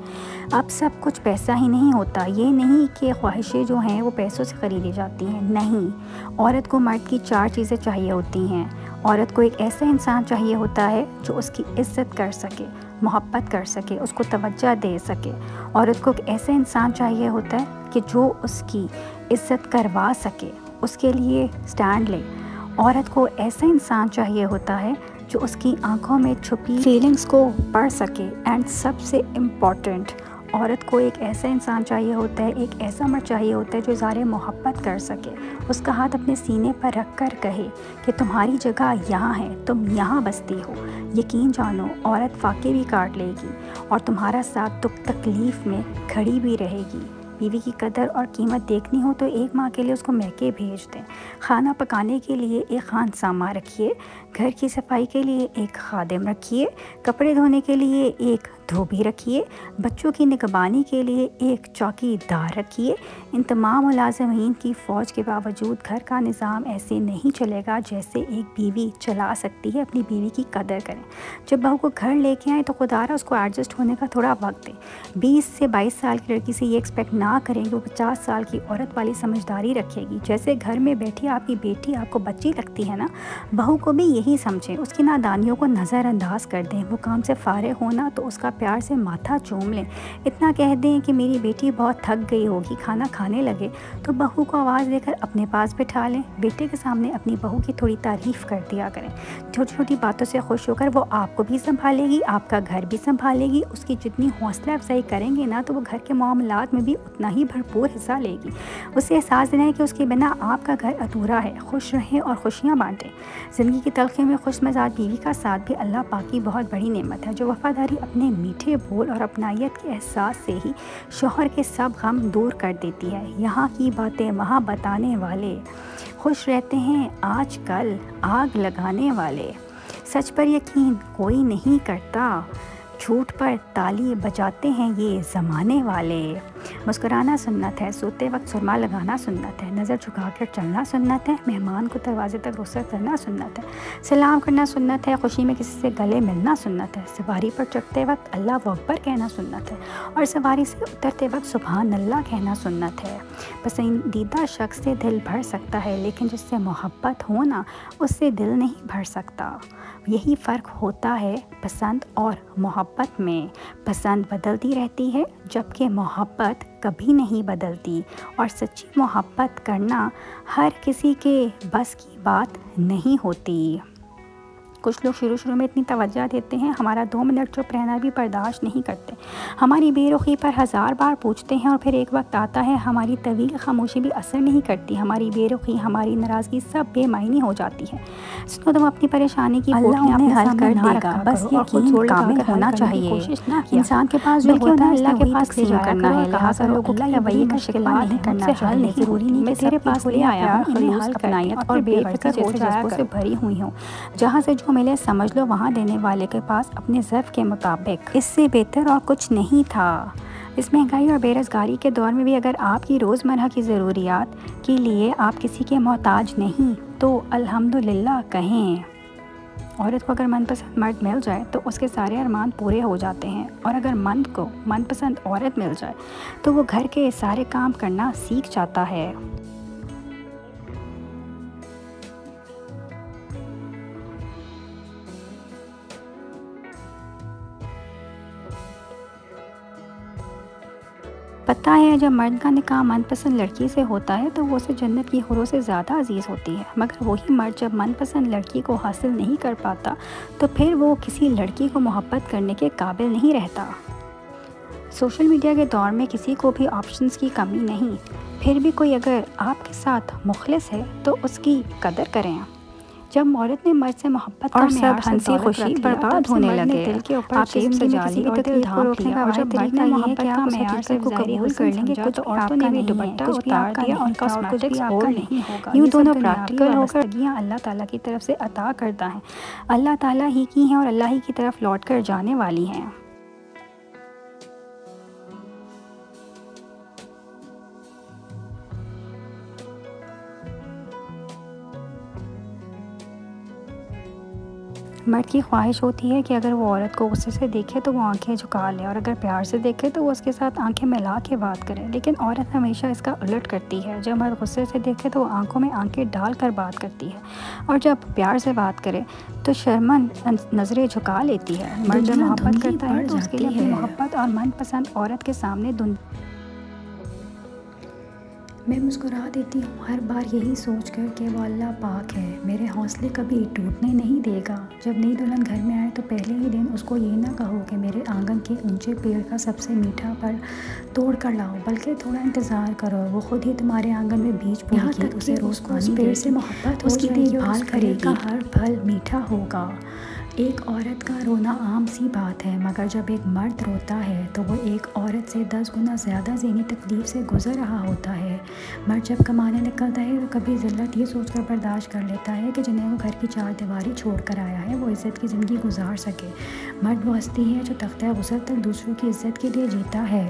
اب سب کچھ پیسہ ہی نہیں ہوتا، یہ نہیں کہ خواہشیں جو ہیں وہ پیسوں سے خریدی جاتی ہیں، نہیں۔ عورت کو مرد کی 4 چیزیں چاہیے ہوتی ہیں۔ عورت کو ایک ایسا انسان چاہیے ہوتا ہے جو اس کی عزت کر سکے، محبت کر سکے، اس کو توجہ دے سکے۔ عورت کو ایک ایسا انسان چاہیے ہوتا ہے کہ جو اس کی عزت کروا سکے، اس کے لیے سٹینڈ لے۔ عورت کو ایسا انسان چاہیے ہوتا ہے جو اس کی آنکھوں میں چھپی فیلنگز کو پڑھ سکے، اینڈ سب سے امپورٹنٹ عورت کو ایک ایسا انسان چاہیے ہوتا ہے، ایک ایسا مرد چاہیے ہوتا ہے جو اظہار محبت کر سکے، اس کا ہاتھ اپنے سینے پر رکھ کر کہے کہ تمہاری جگہ یہاں ہے، تم یہاں بستی ہو۔ یقین جانو عورت فاقے بھی کاٹ لے گی اور تمہارا ساتھ دکھ تکلیف میں کھڑی بھی رہے گی۔ بیوی کی قدر اور قیمت دیکھنی ہو تو ایک ماہ کے لیے اس کو میکے بھیج دیں، کھانا پکانے کے لیے ایک خانسامہ رکھیے، گھر کی صفائی کے لیے ایک خادم رکھیے، کپڑے دھونے کے لیے ایک دھوبی رکھیے، بچوں کی نگہبانی کے لیے ایک چوکی دار رکھیے۔ ان تمام ملازمین کی فوج کے باوجود گھر کا نظام ایسے نہیں چلے گا جیسے ایک بیوی چلا سکتی ہے۔ اپنی بیوی کی قدر کریں۔ جب بہو کو گھر لے کے آئیں تو خدا را اس کو ایڈجسٹ ہونے کا تھوڑا وقت دیں۔ 20 سے 22 سال کی لڑکی سے یہ ایکسپیکٹ نہ کریں کہ وہ 50 سال کی عورت والی سمجھداری رکھے گی۔ جیسے گھر میں بیٹھی آپ کی بیٹی آپ کو بچی لگتی ہے نا، بہو کو بھی یہی سمجھیں، اس کی نادانیوں کو نظر انداز کر دیں۔ وہ کام سے فارغ ہونا تو اس کا پیار سے ماتھا چوم لیں، اتنا کہہ دیں کہ میری بیٹی بہت تھک گئی ہوگی، کھانا کھانے لگے تو بہو کو آواز دے کر اپنے پاس بٹھا لیں۔ بیٹے کے سامنے اپنی بہو کی تھوڑی تعریف کر دیا کریں، چھوٹی چھوٹی باتوں سے خوش ہو کر وہ آپ کو بھی سنبھالے گی، آپ کا گھر بھی سنبھالے گی۔ اس کی جتنی حوصلہ افزائی کریں گے نا تو وہ گھر کے معاملات میں بھی اتنا ہی بھرپور حصہ لے گی۔ اسے احساس دینا ہے کہ اس کے بنا آپ کا گھر ادھورا ہے۔ خوش رہیں اور خوشیاں بانٹیں۔ زندگی کی تلخیوں میں خوش مزاج بیوی کا ساتھ بھی اللہ پاک کی بہت بڑی نعمت ہے، جو وفاداری اپنے میٹھے بول اور اپنائیت کے احساس سے ہی شوہر کے سب غم دور کر دیتی ہے۔ یہاں کی باتیں وہاں بتانے والے خوش رہتے ہیں آج کل آگ لگانے والے۔ سچ پر یقین کوئی نہیں کرتا، جھوٹ پر تالی بجاتے ہیں یہ زمانے والے۔ مسکرانا سنت ہے، سوتے وقت سرما لگانا سنت ہے، نظر جھکا کر چلنا سنت ہے، مہمان کو دروازے تک رخصت کرنا سنت ہے، سلام کرنا سنت ہے، خوشی میں کسی سے گلے ملنا سنت ہے، سواری پر چڑھتے وقت اللہ اکبر کہنا سنت ہے اور سواری سے اترتے وقت سبحان اللہ کہنا سنت ہے۔ پسندیدہ شخص سے دل بھر سکتا ہے لیکن جس سے محبت ہونا اس سے دل نہیں بھر سکتا۔ یہی فرق ہوتا ہے پسند اور محبت میں۔ پسند بدلتی رہتی ہے جبکہ محبت کبھی نہیں بدلتی، اور سچی محبت کرنا ہر کسی کے بس کی بات نہیں ہوتی۔ کچھ لوگ شروع میں اتنی توجہ دیتے ہیں، ہمارا 2 منٹ چپ رہنا بھی برداشت نہیں کرتے، ہماری بے رخی پر 1000 بار پوچھتے ہیں، اور پھر ایک وقت آتا ہے ہماری طویل خاموشی بھی اثر نہیں کرتی، ہماری بے رخی، ہماری ناراضگی سب بے معنی ہو جاتی ہے۔ سنو، تم اپنی پریشانی کی اللہ انہیں حل کر دے گا، بس یقین کامل ہونا چاہیے۔ انسان کے پاس جو ہوتا ہے اللہ کے پاس تقسیم کرنا ہے، لہٰذا لوگوں کی رویے کا شکوہ نہیں کرنا چاہیے۔ ضروری نہیں کہ تیرے پاس لے آیا ہوں، انہیں حل اپنائیت اور بے فکر ہو جذبوں سے بھری ہوئی ہوں، جہاں سے جو ملے سمجھ لو وہاں دینے والے کے پاس اپنے ظرف کے مطابق اس سے بہتر اور کچھ نہیں تھا۔ اس مہنگائی اور بے روزگاری کے دور میں بھی اگر آپ کی روزمرہ کی ضروریات کے لیے آپ کسی کے محتاج نہیں تو الحمدللہ کہیں۔ عورت کو اگر من پسند مرد مل جائے تو اس کے سارے ارمان پورے ہو جاتے ہیں، اور اگر مرد کو من پسند عورت مل جائے تو وہ گھر کے سارے کام کرنا سیکھ جاتا ہے۔ پتہ ہے جب مرد کا نکاح من پسند لڑکی سے ہوتا ہے تو وہ اسے جنت کی حوروں سے زیادہ عزیز ہوتی ہے، مگر وہی مرد جب من پسند لڑکی کو حاصل نہیں کر پاتا تو پھر وہ کسی لڑکی کو محبت کرنے کے قابل نہیں رہتا۔ سوشل میڈیا کے دور میں کسی کو بھی آپشنز کی کمی نہیں، پھر بھی کوئی اگر آپ کے ساتھ مخلص ہے تو اس کی قدر کریں۔ جب عورت نے مرد سے محبت اور سب ہنسی خوشی برباد ہونے لگے، دل کے اوپر آپ جسم سے کی جالی کسی اور بھی دل تکلیف کو ڈھانپ روکنے لیا، کا اور جب طریقہ طریقہ یہ ہے محبت کہ کا آپ اس معیار حقیقت سے کو قبول کر لیں گے، کچھ کچھ عورتوں نے بھی دوپٹہ اتار دیا اور کاسمیٹکس اور نہیں، یوں دونوں پریکٹیکل ہو کر اللہ تعالیٰ کی طرف سے عطا کرتا ہے، اللہ تعالیٰ ہی کی ہیں اور اللہ ہی کی طرف لوٹ کر جانے والی ہیں۔ مرد کی خواہش ہوتی ہے کہ اگر وہ عورت کو غصے سے دیکھے تو وہ آنکھیں جھکا لے، اور اگر پیار سے دیکھے تو وہ اس کے ساتھ آنکھیں ملا کے بات کرے، لیکن عورت ہمیشہ اس کا الٹ کرتی ہے۔ جب مرد غصے سے دیکھے تو وہ آنکھوں میں آنکھیں ڈال کر بات کرتی ہے، اور جب پیار سے بات کرے تو شرمن نظریں جھکا لیتی ہے۔ مرد جب محبت کرتا ہے تو اس کے لیے اپنی محبت اور من پسند عورت کے سامنے میں مسکرا دیتی ہوں ہر بار یہی سوچ کر کہ وہ اللہ پاک ہے، میرے حوصلے کبھی ٹوٹنے نہیں دے گا۔ جب نئی دلہن گھر میں آئے تو پہلے ہی دن اس کو یہ نہ کہو کہ میرے آنگن کے اونچے پیڑ کا سب سے میٹھا پھل توڑ کر لاؤ، بلکہ تھوڑا انتظار کرو، وہ خود ہی تمہارے آنگن میں بیج بوئے گی، اسے روز پانی پیڑ سے محبت اس کی دیکھ بھال کرے گی، ہر پھل میٹھا ہوگا۔ ایک عورت کا رونا عام سی بات ہے، مگر جب ایک مرد روتا ہے تو وہ ایک عورت سے 10 گنا زیادہ ذہنی تکلیف سے گزر رہا ہوتا ہے۔ مرد جب کمانے نکلتا ہے تو کبھی ذلت یہ سوچ کر برداشت کر لیتا ہے کہ جنہیں وہ گھر کی 4 دیواری چھوڑ کر آیا ہے وہ عزت کی زندگی گزار سکے۔ مرد وہ ہستی ہے جو تختہ غسل تک دوسروں کی عزت کے لیے جیتا ہے۔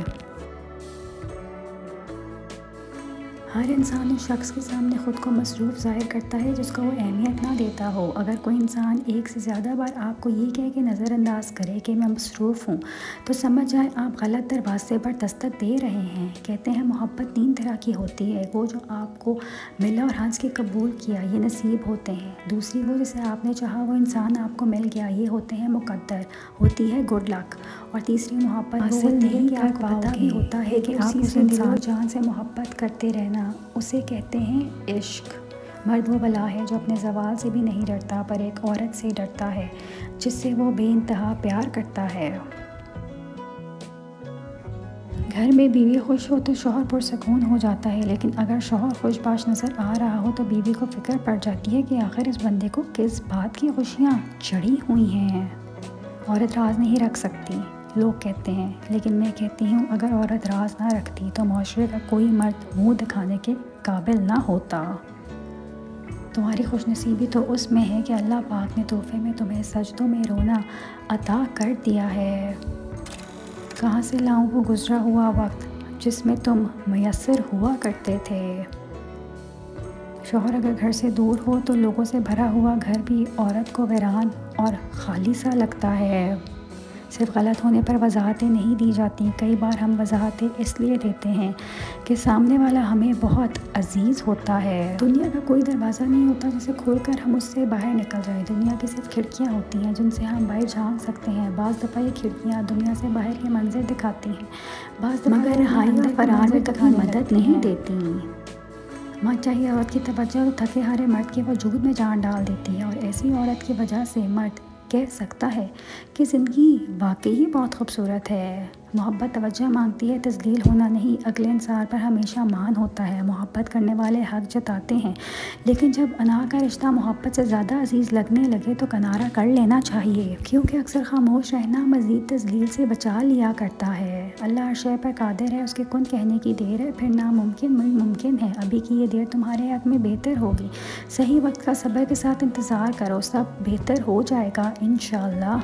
ہر انسان اس شخص کے سامنے خود کو مصروف ظاہر کرتا ہے جس کو وہ اہمیت نہ دیتا ہو۔ اگر کوئی انسان ایک سے زیادہ بار آپ کو یہ کہہ کے نظر انداز کرے کہ میں مصروف ہوں تو سمجھ جائیں آپ غلط دروازے پر دستک دے رہے ہیں۔ کہتے ہیں محبت 3 طرح کی ہوتی ہے، وہ جو آپ کو ملا اور ہنس کے قبول کیا، یہ نصیب ہوتے ہیں۔ دوسری وہ جسے آپ نے چاہا وہ انسان آپ کو مل گیا، یہ ہوتے ہیں مقدر، ہوتی ہے گڈ لک۔ اور تیسری محبت وہ ہوتی ہے کہ آپ کو پتہ بھی ہوتا ہے کہ آپ اسے دل و جان سے محبت کرتے رہنا، اسے کہتے ہیں عشق۔ مرد وہ بلا ہے جو اپنے زوال سے بھی نہیں ڈرتا، پر ایک عورت سے ڈرتا ہے جس سے وہ بے انتہا پیار کرتا ہے۔ گھر میں بیوی خوش ہو تو شوہر پرسکون ہو جاتا ہے، لیکن اگر شوہر خوش باش نظر آ رہا ہو تو بیوی کو فکر پڑ جاتی ہے کہ آخر اس بندے کو کس بات کی خوشیاں چڑھی ہوئی ہیں۔ عورت راز نہیں رکھ سکتی، لوگ کہتے ہیں، لیکن میں کہتی ہوں اگر عورت راز نہ رکھتی تو معاشرے کا کوئی مرد منہ دکھانے کے قابل نہ ہوتا۔ تمہاری خوش نصیبی تو اس میں ہے کہ اللہ پاک نے تحفے میں تمہیں سجدوں میں رونا عطا کر دیا ہے۔ کہاں سے لاؤں وہ گزرا ہوا وقت، جس میں تم میسر ہوا کرتے تھے۔ شوہر اگر گھر سے دور ہو تو لوگوں سے بھرا ہوا گھر بھی عورت کو ویران اور خالی سا لگتا ہے۔ صرف غلط ہونے پر وضاحتیں نہیں دی جاتی، کئی بار ہم وضاحتیں اس لیے دیتے ہیں کہ سامنے والا ہمیں بہت عزیز ہوتا ہے۔ دنیا کا کوئی دروازہ نہیں ہوتا جسے کھول کر ہم اس سے باہر نکل جائیں۔ دنیا کی صرف کھڑکیاں ہوتی ہیں جن سے ہم باہر جھانک سکتے ہیں۔ بعض دفعہ یہ کھڑکیاں دنیا سے باہر کے منظر دکھاتی ہیں، بعض دفعہ مگر رہائی اور فرار میں کبھی مدد نہیں دیتی۔ ماں چاہیے عورت کی توجہ تو تھکے ہارے مرد کے وجود میں جان ڈال دیتی ہے، اور ایسی عورت کی وجہ سے مرد کہہ سکتا ہے کہ زندگی واقعی بہت خوبصورت ہے۔ محبت توجہ مانگتی ہے، تذلیل ہونا نہیں۔ اگلے انسان پر ہمیشہ مان ہوتا ہے۔ محبت کرنے والے حق جتاتے ہیں، لیکن جب انا کا رشتہ محبت سے زیادہ عزیز لگنے لگے تو کنارہ کر لینا چاہیے، کیونکہ اکثر خاموش رہنا مزید تذلیل سے بچا لیا کرتا ہے۔ اللہ ہر شے پر قادر ہے، اس کے کن کہنے کی دیر ہے، پھر ناممکن ممکن ہے۔ ابھی کی یہ دیر تمہارے حق میں بہتر ہوگی۔ صحیح وقت کا صبر کے ساتھ انتظار کرو، سب بہتر ہو جائے گا انشاءاللہ۔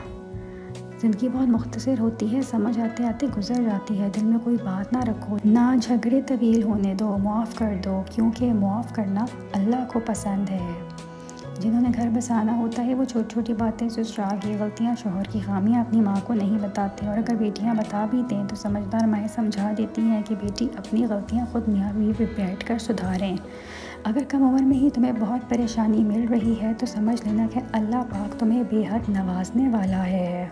زندگی بہت مختصر ہوتی ہے، سمجھ آتے آتے گزر جاتی ہے۔ دل میں کوئی بات نہ رکھو، نہ جھگڑے طویل ہونے دو، معاف کر دو، کیونکہ معاف کرنا اللہ کو پسند ہے۔ جنہوں نے گھر بسانا ہوتا ہے وہ چھوٹی چھوٹی باتیں، سسرال کی غلطیاں، شوہر کی خامیاں اپنی ماں کو نہیں بتاتے، اور اگر بیٹیاں بتا بھی دیں تو سمجھدار مائیں سمجھا دیتی ہیں کہ بیٹی اپنی غلطیاں خود میاں بیوی پہ بیٹھ کر سدھاریں۔ اگر کم عمر میں ہی تمہیں بہت پریشانی مل رہی ہے تو سمجھ لینا کہ اللہ پاک تمہیں بے حد نوازنے والا ہے۔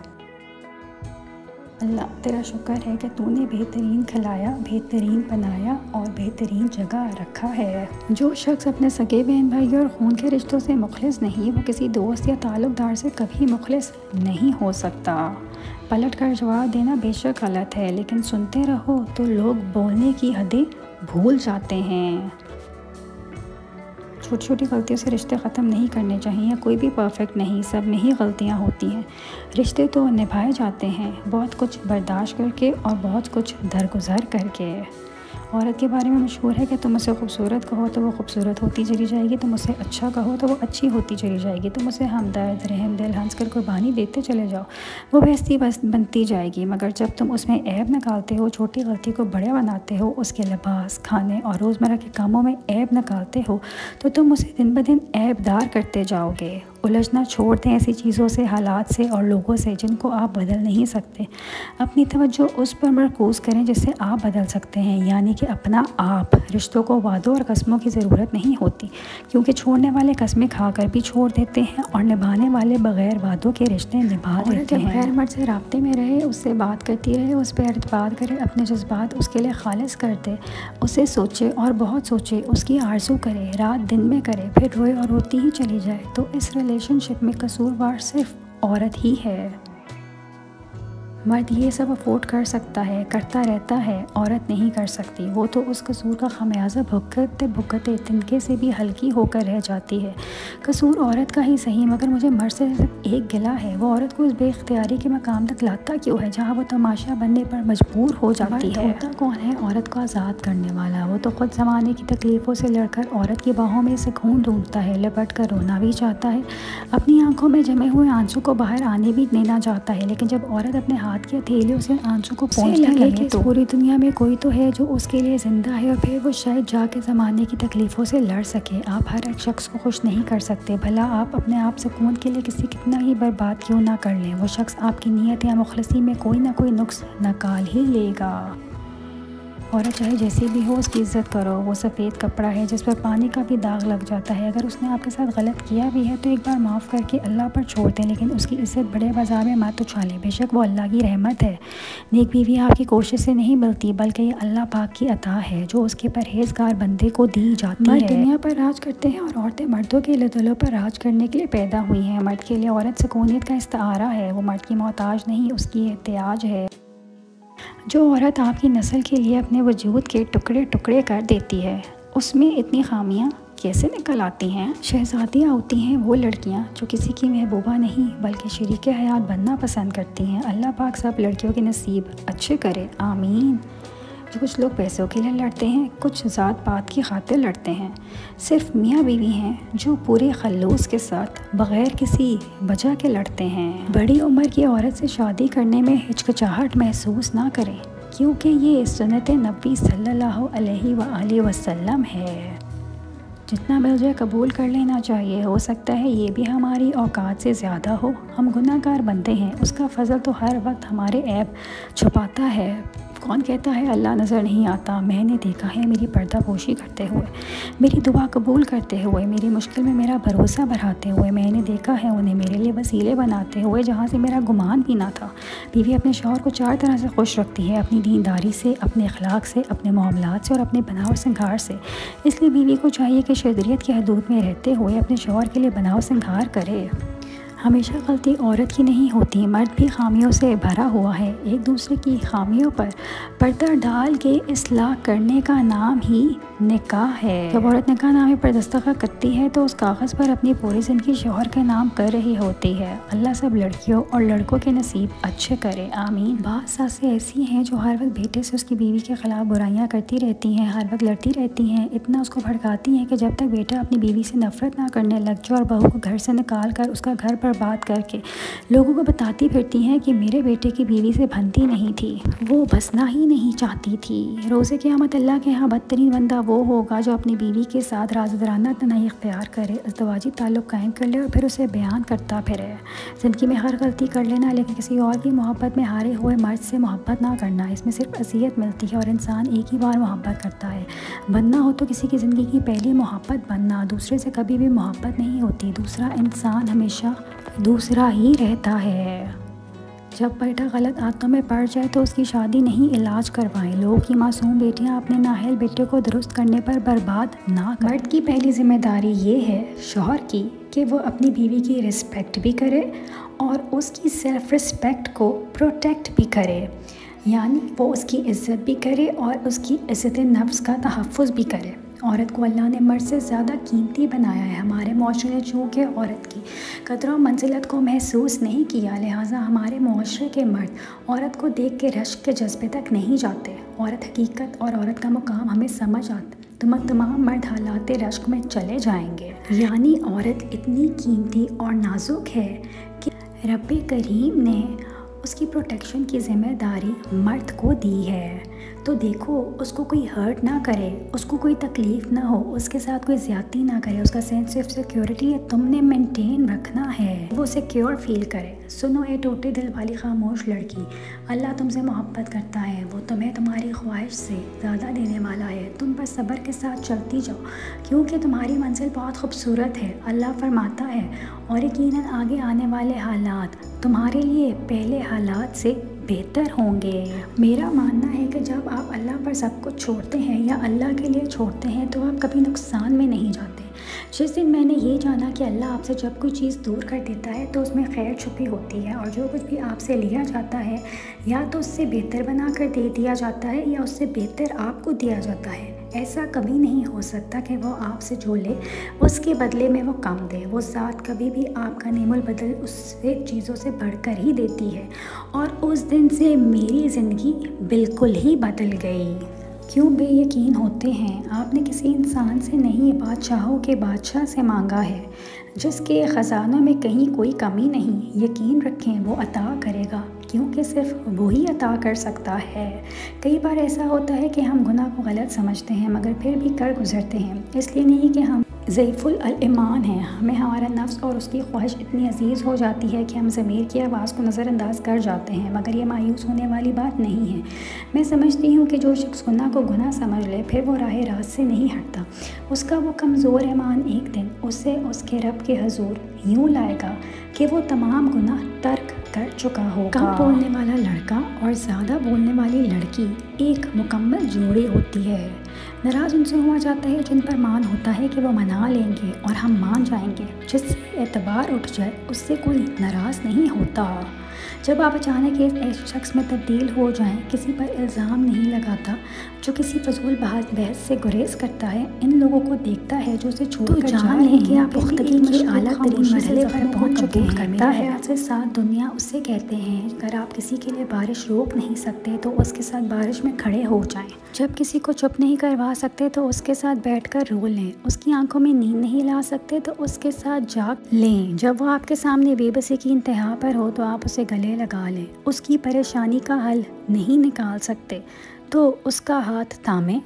اللہ تیرا شکر ہے کہ تو نے بہترین کھلایا، بہترین بنایا اور بہترین جگہ رکھا ہے۔ جو شخص اپنے سگے بہن بھائی اور خون کے رشتوں سے مخلص نہیں، وہ کسی دوست یا تعلق دار سے کبھی مخلص نہیں ہو سکتا۔ پلٹ کر جواب دینا بے شک غلط ہے، لیکن سنتے رہو تو لوگ بولنے کی حدیں بھول جاتے ہیں۔ چھوٹی چھوٹی غلطیوں سے رشتے ختم نہیں کرنے چاہیے۔ کوئی بھی پرفیکٹ نہیں، سب میں ہی غلطیاں ہوتی ہیں۔ رشتے تو نبھائے جاتے ہیں بہت کچھ برداشت کر کے اور بہت کچھ درگزر کر کے۔ عورت کے بارے میں مشہور ہے کہ تم اسے خوبصورت کہو تو وہ خوبصورت ہوتی چلی جائے گی، تم اسے اچھا کہو تو وہ اچھی ہوتی چلی جائے گی، تم اسے ہمدرد، رحم دل ہنس کر قربانی دیتے چلے جاؤ، وہ بہتری بنتی جائے گی۔ مگر جب تم اس میں عیب نکالتے ہو، چھوٹی غلطی کو بڑے بناتے ہو، اس کے لباس، کھانے اور روزمرہ کے کاموں میں عیب نکالتے ہو تو تم اسے دن بدن عیب دار کرتے جاؤ گے۔ الجھنا چھوڑ دیں ایسی چیزوں سے، حالات سے اور لوگوں سے جن کو آپ بدل نہیں سکتے۔ اپنی توجہ اس پر مرکوز کریں جسے آپ بدل سکتے ہیں، یعنی کہ اپنا آپ۔ رشتوں کو وعدوں اور قسموں کی ضرورت نہیں ہوتی، کیونکہ چھوڑنے والے قسمیں کھا کر بھی چھوڑ دیتے ہیں اور نبھانے والے بغیر وعدوں کے رشتے نبھا دیتے ہیں۔ غیر مرد سے رابطے میں رہے، اس سے بات کرتی رہے، اس پہ اعتماد کرے، اپنے جذبات اس کے لیے خالص کر دے، اسے سوچے اور بہت سوچے، اس کی آرزو کرے، رات دن میں کرے، پھر روئے اور روتی ہی چلی جائے، تو اس ریلیشن شپ میں قصوروار صرف عورت ہی ہے۔ مرد یہ سب افورڈ کر سکتا ہے، کرتا رہتا ہے، عورت نہیں کر سکتی۔ وہ تو اس قصور کا خمیازہ بھگتے تنکے سے بھی ہلکی ہو کر رہ جاتی ہے۔ قصور عورت کا ہی صحیح، مگر مجھے مرد سے صرف ایک گلہ ہے، وہ عورت کو اس بے اختیاری کے مقام تک لاتا کیوں ہے جہاں وہ تماشا بننے پر مجبور ہو جاتی ہے۔ ہوتا کون ہے عورت کو آزاد کرنے والا؟ وہ تو خود زمانے کی تکلیفوں سے لڑ کر عورت کی باہوں میں سکون ڈھونڈتا ہے، لپٹ کر رونا بھی چاہتا ہے، اپنی آنکھوں میں جمے ہوئے آنسو کو باہر آنے بھی دینا چاہتا ہے، لیکن جب عورت اپنے ہاتھ کے ہتھیلیوں سے آنسو کو پہنچنے لگے تو پوری دنیا میں کوئی تو ہے جو اس کے لیے زندہ ہے، اور پھر وہ شاید جا کے زمانے کی تکلیفوں سے لڑ سکے۔ آپ ہر ایک شخص کو خوش نہیں کر سکتے، بھلا آپ اپنے آپ سکون کے لیے کسی کتنا ہی برباد کیوں نہ کر لیں، وہ شخص آپ کی نیت یا مخلصی میں کوئی نہ کوئی نقص نکال ہی لے گا۔ عورت چاہے جیسی بھی ہو، اس کی عزت کرو، وہ سفید کپڑا ہے جس پر پانی کا بھی داغ لگ جاتا ہے۔ اگر اس نے آپ کے ساتھ غلط کیا بھی ہے تو ایک بار معاف کر کے اللہ پر چھوڑ دیں، لیکن اس کی عزت بڑے بازار میں مت اچھالیں، بے شک وہ اللہ کی رحمت ہے۔ نیک بیوی آپ کی کوشش سے نہیں ملتی، بلکہ یہ اللہ پاک کی عطا ہے جو اس کے پرہیزگار بندے کو دی جاتی ہے۔ مرد دنیا پر راج کرتے ہیں اور عورتیں مردوں کے دلوں پر راج کرنے کے لیے پیدا ہوئی ہیں۔ مرد کے لیے عورت سکونیت کا استعارہ ہے، وہ مرد کی محتاج نہیں، اس کی احتیاج ہے۔ جو عورت آپ کی نسل کے لیے اپنے وجود کے ٹکڑے ٹکڑے کر دیتی ہے، اس میں اتنی خامیاں کیسے نکل آتی ہیں؟ شہزادیاں ہوتی ہیں وہ لڑکیاں جو کسی کی محبوبہ نہیں بلکہ شریک حیات بننا پسند کرتی ہیں۔ اللہ پاک سب لڑکیوں کے نصیب اچھے کرے، آمین۔ جو کچھ لوگ پیسوں کے لیے لڑتے ہیں، کچھ ذات پات کی خاطر لڑتے ہیں، صرف میاں بیوی ہیں جو پورے خلوص کے ساتھ بغیر کسی وجہ کے لڑتے ہیں۔ بڑی عمر کی عورت سے شادی کرنے میں ہچکچاہٹ محسوس نہ کریں، کیونکہ یہ سنت نبی صلی اللہ علیہ وآلہ وسلم ہے۔ جتنا مل قبول کر لینا چاہیے، ہو سکتا ہے یہ بھی ہماری اوقات سے زیادہ ہو۔ ہم گناہ گار بنتے ہیں، اس کا فضل تو ہر وقت ہمارے عیب چھپاتا ہے۔ کون کہتا ہے اللہ نظر نہیں آتا؟ میں نے دیکھا ہے میری پردہ پوشی کرتے ہوئے، میری دعا قبول کرتے ہوئے، میری مشکل میں میرا بھروسہ بڑھاتے ہوئے، میں نے دیکھا ہے انہیں میرے لیے وسیلے بناتے ہوئے جہاں سے میرا گمان بھی نہ تھا۔ بیوی اپنے شوہر کو 4 طرح سے خوش رکھتی ہے، اپنی دینداری سے، اپنے اخلاق سے، اپنے معاملات سے اور اپنے بناؤ سنگھار سے۔ اس لیے بیوی کو چاہیے کہ شریعت کی حدود میں رہتے ہوئے اپنے شوہر کے لیے بناؤ سنگھار کرے۔ ہمیشہ غلطی عورت کی نہیں ہوتی، مرد بھی خامیوں سے بھرا ہوا ہے۔ ایک دوسرے کی خامیوں پر پردہ ڈال کے اصلاح کرنے کا نام ہی نکاح ہے۔ جب عورت نکاح نامے پر دستخط کرتی ہے تو اس کاغذ پر اپنی پوری زندگی شوہر کے نام کر رہی ہوتی ہے۔ اللہ سب لڑکیوں اور لڑکوں کے نصیب اچھے کرے، آمین۔ بعض ساسیں ایسی ہیں جو ہر وقت بیٹے سے اس کی بیوی کے خلاف برائیاں کرتی رہتی ہیں، ہر وقت لڑتی رہتی ہیں، اتنا اس کو بھڑکاتی ہیں کہ جب تک بیٹا اپنی بیوی سے نفرت نہ کرنے لگ جائے، اور بہو کو گھر سے نکال کر اس کا گھر پر بات کر کے لوگوں کو بتاتی پھرتی ہیں کہ میرے بیٹے کی بیوی سے بنتی نہیں تھی، وہ بسنا ہی نہیں چاہتی تھی۔ روز قیامت اللہ کے ہاں بدترین بندہ وہ ہوگا جو اپنی بیوی کے ساتھ رازدارانہ تنہائی اختیار کرے، ازدواجی تعلق قائم کر لے اور پھر اسے بیان کرتا پھرے۔ زندگی میں ہر غلطی کر لینا لیکن کسی اور کی محبت میں ہارے ہوئے مرد سے محبت نہ کرنا، اس میں صرف اذیت ملتی ہے اور انسان ایک ہی بار محبت کرتا ہے۔ بننا ہو تو کسی کی زندگی کی پہلی محبت بننا، دوسرے سے کبھی بھی محبت نہیں ہوتی، دوسرا انسان ہمیشہ دوسرا ہی رہتا ہے۔ جب بیٹا غلط عادتوں میں پڑ جائے تو اس کی شادی نہیں، علاج کروائیں۔ لوگوں کی معصوم بیٹیاں اپنے نااہل بیٹے کو درست کرنے پر برباد نہ کریں۔ مرد کی پہلی ذمہ داری یہ ہے شوہر کی کہ وہ اپنی بیوی کی رسپیکٹ بھی کرے اور اس کی سیلف رسپیکٹ کو پروٹیکٹ بھی کرے، یعنی وہ اس کی عزت بھی کرے اور اس کی عزت نفس کا تحفظ بھی کرے۔ عورت کو اللہ نے مرد سے زیادہ قیمتی بنایا ہے۔ ہمارے معاشرے نے چونکہ عورت کی قدر و منزلت کو محسوس نہیں کیا، لہٰذا ہمارے معاشرے کے مرد عورت کو دیکھ کے رشک کے جذبے تک نہیں جاتے۔ عورت حقیقت اور عورت کا مقام ہمیں سمجھ آتا تو تمام مرد حالات رشک میں چلے جائیں گے۔ یعنی عورت اتنی قیمتی اور نازک ہے کہ رب کریم نے اس کی پروٹیکشن کی ذمہ داری مرد کو دی ہے۔ تو دیکھو اس کو کوئی ہرٹ نہ کرے، اس کو کوئی تکلیف نہ ہو، اس کے ساتھ کوئی زیادتی نہ کرے، اس کا سینس آف سیکیورٹی تم نے مینٹین رکھنا ہے، وہ سیکیور فیل کرے۔ سنو اے ٹوٹے دل والی خاموش لڑکی، اللہ تم سے محبت کرتا ہے، وہ تمہیں تمہاری خواہش سے زیادہ دینے والا ہے۔ تم پر صبر کے ساتھ چلتی جاؤ کیونکہ تمہاری منزل بہت خوبصورت ہے۔ اللہ فرماتا ہے اور یقیناً آگے آنے والے حالات تمہارے لیے پہلے حالات سے بہتر ہوں گے۔ میرا ماننا ہے کہ جب آپ اللہ پر سب کچھ چھوڑتے ہیں یا اللہ کے لیے چھوڑتے ہیں تو آپ کبھی نقصان میں نہیں جاتے۔ جس دن میں نے یہ جانا کہ اللہ آپ سے جب کوئی چیز دور کر دیتا ہے تو اس میں خیر چھپی ہوتی ہے، اور جو کچھ بھی آپ سے لیا جاتا ہے یا تو اس سے بہتر بنا کر دے دیا جاتا ہے یا اس سے بہتر آپ کو دیا جاتا ہے۔ ایسا کبھی نہیں ہو سکتا کہ وہ آپ سے جو لے اس کے بدلے میں وہ کم دے۔ وہ ذات کبھی بھی آپ کا نعم البدل اس سے چیزوں سے بڑھ کر ہی دیتی ہے، اور اس دن سے میری زندگی بالکل ہی بدل گئی۔ کیوں بے یقین ہوتے ہیں؟ آپ نے کسی انسان سے نہیں، بادشاہوں کے بادشاہ سے مانگا ہے جس کے خزانوں میں کہیں کوئی کمی نہیں۔ یقین رکھیں وہ عطا کرے گا کیونکہ صرف وہی عطا کر سکتا ہے۔ کئی بار ایسا ہوتا ہے کہ ہم گناہ کو غلط سمجھتے ہیں مگر پھر بھی کر گزرتے ہیں، اس لیے نہیں کہ ہم ضعیف الایمان ہیں، ہمیں ہمارا نفس اور اس کی خواہش اتنی عزیز ہو جاتی ہے کہ ہم ضمیر کی آواز کو نظر انداز کر جاتے ہیں، مگر یہ مایوس ہونے والی بات نہیں ہے۔ میں سمجھتی ہوں کہ جو شخص گناہ کو گناہ سمجھ لے پھر وہ راہ راست سے نہیں ہٹتا، اس کا وہ کمزور ایمان ایک دن اسے اس کے رب کے حضور یوں لائے گا کہ وہ تمام گناہ ترک کر چکا ہوگا۔ کم بولنے والا لڑکا اور زیادہ بولنے والی لڑکی ایک مکمل جوڑی ہوتی ہے۔ ناراض ان سے ہوا جاتا ہے جن پر مان ہوتا ہے کہ وہ منا لیں گے اور ہم مان جائیں گے۔ جس سے اعتبار اٹھ جائے اس سے کوئی ناراض نہیں ہوتا۔ جب آپ اچانک ایک شخص میں تبدیل ہو جائیں، کسی پر الزام نہیں لگاتا، جو کسی فضول بحث سے گریز کرتا ہے، ان لوگوں کو دیکھتا ہے جو اسے چھوڑ کر جان لیں کہ آپ پختگی کے اعلیٰ ترین مرحلے پر پہنچ چکے ہیں۔ میرا خیال سے ساتھ دنیا اسے کہتے ہیں اگر آپ کسی کے لیے بارش روک نہیں سکتے تو اس کے ساتھ بارش میں کھڑے ہو جائیں۔ جب کسی کو چپ نہیں کروا سکتے تو اس کے ساتھ بیٹھ کر رو لیں۔ اس کی آنکھوں میں نیند نہیں لا سکتے تو اس کے ساتھ جاگ لیں۔ جب وہ آپ کے سامنے بے بسی کی انتہا پر ہو تو آپ اسے گلے لگا لیں، اس کی پریشانی کا حل نہیں نکال سکتے تو اس کا ہاتھ تھامیں۔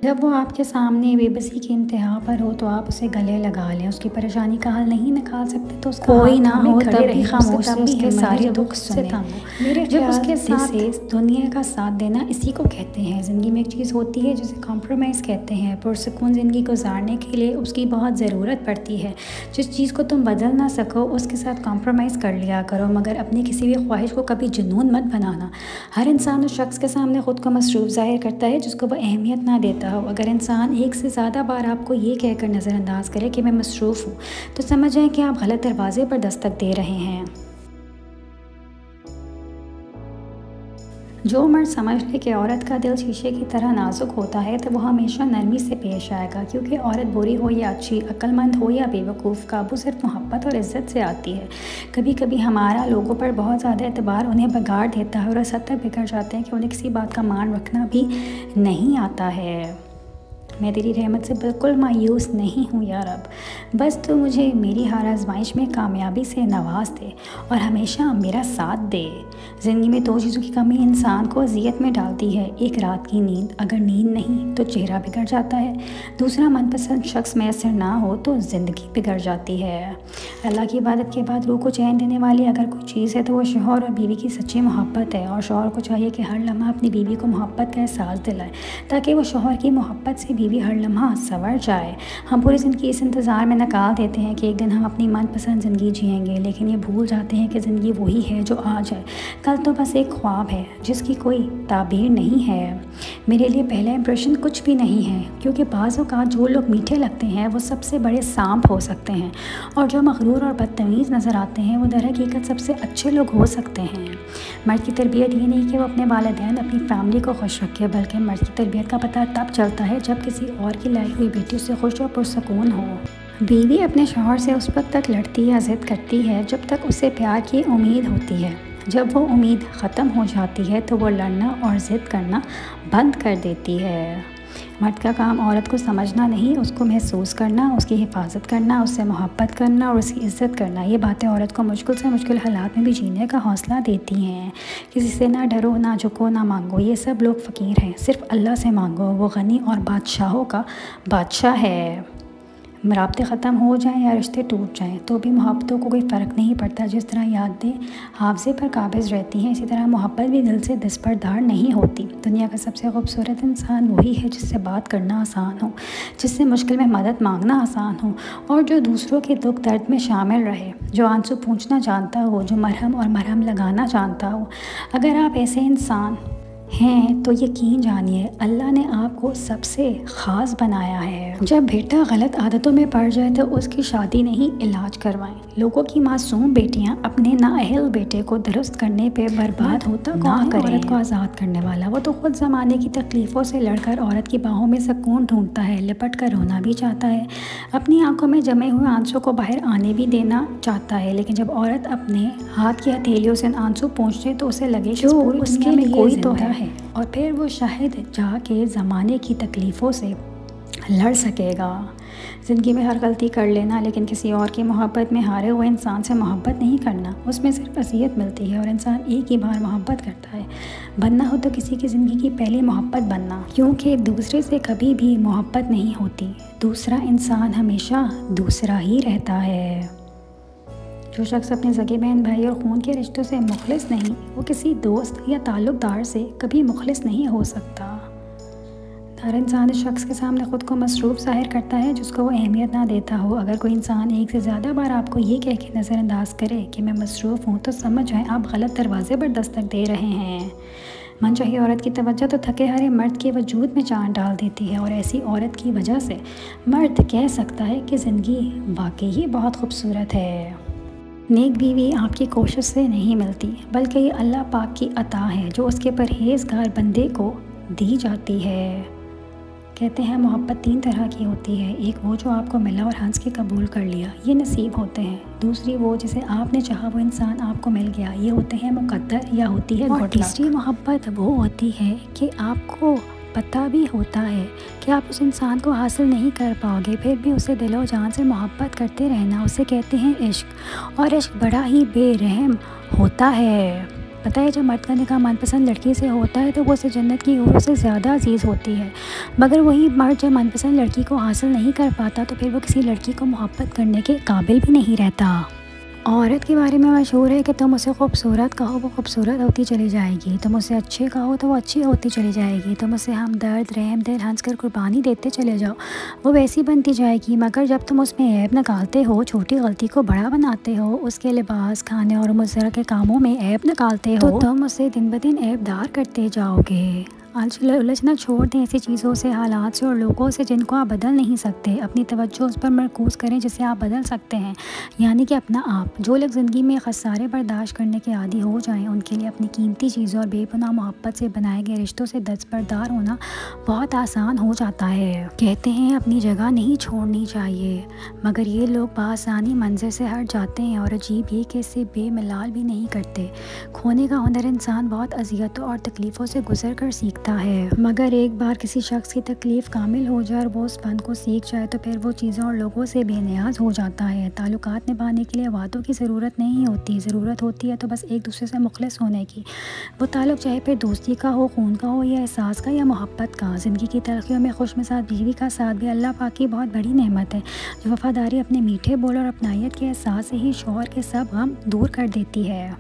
جب وہ آپ کے سامنے بے بسی کی انتہا پر ہو تو آپ اسے گلے لگا لیں۔ اس کی پریشانی کا حل نہیں نکال سکتے تو اس کا کوئی نہ ہو تب بھی خاموش سے اس کے سارے دکھ سنیں۔ جب اس کے ساتھ دنیا کا ساتھ دینا اسی کو کہتے ہیں۔ زندگی میں ایک چیز ہوتی ہے جسے کمپرومائز کہتے ہیں۔ پرسکون زندگی گزارنے کے لیے اس کی بہت ضرورت پڑتی ہے۔ جس چیز کو تم بدل نہ سکو اس کے ساتھ کمپرومائز کر لیا کرو، مگر اپنی کسی بھی خواہش کو کبھی جنون مت بنانا۔ ہر انسان اس شخص کے سامنے خود کو مصروف ظاہر کرتا ہے جس کو وہ اہمیت نہ دیتا ہو۔ اگر انسان ایک سے زیادہ بار آپ کو یہ کہہ کر نظر انداز کرے کہ میں مصروف ہوں تو سمجھ جائیں کہ آپ غلط دروازے پر دستک دے رہے ہیں۔ جو مرد سمجھ لے کہ عورت کا دل شیشے کی طرح نازک ہوتا ہے تو وہ ہمیشہ نرمی سے پیش آئے گا، کیونکہ عورت بری ہو یا اچھی، عقل مند ہو یا بے وقوف، قابو صرف محبت اور عزت سے آتی ہے۔ کبھی کبھی ہمارا لوگوں پر بہت زیادہ اعتبار انہیں بگاڑ دیتا ہے اور اس حد تک بگڑ جاتے ہیں کہ انہیں کسی بات کا مان رکھنا بھی نہیں آتا ہے۔ میں تیری رحمت سے بالکل مایوس نہیں ہوں یا رب، بس تو مجھے میری ہر آزمائش میں کامیابی سے نواز دے اور ہمیشہ میرا ساتھ دے۔ زندگی میں دو چیزوں کی کمی انسان کو اذیت میں ڈالتی ہے، ایک رات کی نیند، اگر نیند نہیں تو چہرہ بگڑ جاتا ہے، دوسرا من پسند شخص میسر نہ ہو تو زندگی بگڑ جاتی ہے۔ اللہ کی عبادت کے بعد روح کو چین دینے والی اگر کوئی چیز ہے تو وہ شوہر اور بیوی کی سچی محبت ہے، اور شوہر کو چاہیے کہ ہر لمحہ اپنی بیوی کو محبت کا احساس دلائے تاکہ وہ شوہر کی محبت سے بیوی ہر لمحہ سنور جائے۔ ہم پوری زندگی اس انتظار میں نکال دیتے ہیں کہ ایک دن ہم اپنی من پسند زندگی جئیں گے، لیکن یہ بھول جاتے ہیں کہ زندگی وہی ہے جو آج ہے، کل تو بس ایک خواب ہے جس کی کوئی تعبیر نہیں ہے۔ میرے لیے پہلا امپریشن کچھ بھی نہیں ہے، کیونکہ بعض اوقات جو لوگ میٹھے لگتے ہیں وہ سب سے بڑے سانپ ہو سکتے ہیں، اور جو مغرور اور بدتمیز نظر آتے ہیں وہ در حقیقت سب سے اچھے لوگ ہو سکتے ہیں۔ مرد کی تربیت یہ نہیں کہ وہ اپنے والدین، اپنی فیملی کو خوش رکھے، بلکہ مرد کی تربیت کا پتہ تب چلتا ہے جب کسی اور کی لائی ہوئی بیٹی اس سے خوش اور پرسکون ہو۔ بیوی اپنے شوہر سے اس وقت تک لڑتی یا ضد کرتی ہے جب تک اسے پیار کی امید ہوتی ہے۔ جب وہ امید ختم ہو جاتی ہے تو وہ لڑنا اور ضد کرنا بند کر دیتی ہے۔ مرد کا کام عورت کو سمجھنا نہیں، اس کو محسوس کرنا، اس کی حفاظت کرنا، اس سے محبت کرنا اور اس کی عزت کرنا۔ یہ باتیں عورت کو مشکل سے مشکل حالات میں بھی جینے کا حوصلہ دیتی ہیں۔ کسی سے نہ ڈرو، نہ جھکو، نہ مانگو، یہ سب لوگ فقیر ہیں، صرف اللہ سے مانگو، وہ غنی اور بادشاہوں کا بادشاہ ہے۔ رابطے ختم ہو جائیں یا رشتے ٹوٹ جائیں تو بھی محبتوں کو کوئی فرق نہیں پڑتا۔ جس طرح یادیں حافظے پر قابض رہتی ہیں، اسی طرح محبت بھی دل سے دستبردار نہیں ہوتی۔ دنیا کا سب سے خوبصورت انسان وہی ہے جس سے بات کرنا آسان ہو، جس سے مشکل میں مدد مانگنا آسان ہو، اور جو دوسروں کے دکھ درد میں شامل رہے، جو آنسو پوچھنا جانتا ہو، جو مرہم اور مرہم لگانا جانتا ہو۔ اگر آپ ایسے انسان ہیں تو یقین جانیے اللہ نے آپ کو سب سے خاص بنایا ہے۔ جب بیٹا غلط عادتوں میں پڑ جائے تو اس کی شادی نہیں، علاج کروائیں۔ لوگوں کی معصوم بیٹیاں اپنے نااہل بیٹے کو درست کرنے پہ برباد ہوتا نہ کریں۔ عورت کو آزاد کرنے والا وہ تو خود زمانے کی تکلیفوں سے لڑ کر عورت کی باہوں میں سکون ڈھونڈتا ہے، لپٹ کر رونا بھی چاہتا ہے، اپنی آنکھوں میں جمے ہوئے آنسوں کو باہر آنے بھی دینا چاہتا ہے، لیکن جب عورت اپنے ہاتھ کی ہتھیلیوں سے آنسو پونچھے تو اسے لگے کہ اس کے لیے کوئی تو ہے، اور پھر وہ شاید جا کے زمانے کی تکلیفوں سے لڑ سکے گا۔ زندگی میں ہر غلطی کر لینا، لیکن کسی اور کی محبت میں ہارے ہوئے انسان سے محبت نہیں کرنا، اس میں صرف اذیت ملتی ہے، اور انسان ایک ہی بار محبت کرتا ہے۔ بننا ہو تو کسی کی زندگی کی پہلی محبت بننا، کیونکہ دوسرے سے کبھی بھی محبت نہیں ہوتی، دوسرا انسان ہمیشہ دوسرا ہی رہتا ہے۔ جو شخص اپنے سگے بہن بھائی اور خون کے رشتوں سے مخلص نہیں، وہ کسی دوست یا تعلق دار سے کبھی مخلص نہیں ہو سکتا۔ ہر انسان اس شخص کے سامنے خود کو مصروف ظاہر کرتا ہے جس کو وہ اہمیت نہ دیتا ہو۔ اگر کوئی انسان ایک سے زیادہ بار آپ کو یہ کہہ کے نظر انداز کرے کہ میں مصروف ہوں تو سمجھ جائیں آپ غلط دروازے پر دستک دے رہے ہیں۔ من چاہیے عورت کی توجہ تو تھکے ہارے مرد کے وجود میں جان ڈال دیتی ہے، اور ایسی عورت کی وجہ سے مرد کہہ سکتا ہے کہ زندگی واقعی ہی بہت خوبصورت ہے۔ نیک بیوی آپ کی کوشش سے نہیں ملتی، بلکہ یہ اللہ پاک کی عطا ہے جو اس کے پرہیزگار بندے کو دی جاتی ہے۔ کہتے ہیں محبت تین طرح کی ہوتی ہے، ایک وہ جو آپ کو ملا اور ہنس کے قبول کر لیا، یہ نصیب ہوتے ہیں۔ دوسری وہ جسے آپ نے چاہا وہ انسان آپ کو مل گیا، یہ ہوتے ہیں مقدر یا ہوتی ہے گھٹنا۔ اور تیسری محبت وہ ہوتی ہے کہ آپ کو پتہ بھی ہوتا ہے کہ آپ اس انسان کو حاصل نہیں کر پاؤ گے، پھر بھی اسے دل و جان سے محبت کرتے رہنا، اسے کہتے ہیں عشق۔ اور عشق بڑا ہی بے رحم ہوتا ہے۔ پتہ ہے جب مرد کا نکاح من پسند لڑکی سے ہوتا ہے تو وہ اسے جنت کی حوروں سے زیادہ عزیز ہوتی ہے، مگر وہی مرد جب من پسند لڑکی کو حاصل نہیں کر پاتا تو پھر وہ کسی لڑکی کو محبت کرنے کے قابل بھی نہیں رہتا۔ عورت کے بارے میں مشہور ہے کہ تم اسے خوبصورت کہو وہ خوبصورت ہوتی چلی جائے گی، تم اسے اچھے کہو تو وہ اچھی ہوتی چلی جائے گی، تم اسے ہمدرد، رحم دل ہنس کر قربانی دیتے چلے جاؤ وہ ویسی بنتی جائے گی، مگر جب تم اس میں عیب نکالتے ہو، چھوٹی غلطی کو بڑا بناتے ہو، اس کے لباس، کھانے اور مضر کے کاموں میں عیب نکالتے ہو تو تم اسے دن بدن عیب دار کرتے جاؤ گے۔ الجھنا چھوڑ دیں ایسی چیزوں سے، حالات سے اور لوگوں سے جن کو آپ بدل نہیں سکتے، اپنی توجہ اس پر مرکوز کریں جسے آپ بدل سکتے ہیں، یعنی کہ اپنا آپ۔ جو لوگ زندگی میں خسارے برداشت کرنے کے عادی ہو جائیں ان کے لیے اپنی قیمتی چیزوں اور بے پناہ محبت سے بنائے گئے رشتوں سے دستبردار ہونا بہت آسان ہو جاتا ہے۔ کہتے ہیں اپنی جگہ نہیں چھوڑنی چاہیے، مگر یہ لوگ بآسانی منظر سے ہٹ جاتے ہیں اور عجیب یہ کہ اس سے بے ملال بھی نہیں کرتے۔ کھونے کا ہنر انسان بہت اذیتوں اور تکلیفوں سے گزر کر سیکھتا ہے، مگر ایک بار کسی شخص کی تکلیف کامل ہو جائے اور وہ اس فن کو سیکھ جائے تو پھر وہ چیزوں اور لوگوں سے بے نیاز ہو جاتا ہے۔ تعلقات نبھانے کے لیے وعدوں کی ضرورت نہیں ہوتی، ضرورت ہوتی ہے تو بس ایک دوسرے سے مخلص ہونے کی۔ وہ تعلق چاہے پھر دوستی کا ہو، خون کا ہو یا احساس کا یا محبت کا۔ زندگی کی تلخیوں میں خوش مزاج بیوی کا ساتھ بھی اللہ پاک کی بہت بڑی نعمت ہے، جو وفاداری، اپنے میٹھے بول اور اپنائیت کے احساس سے ہی شوہر کے سب غم دور کر دیتی ہے۔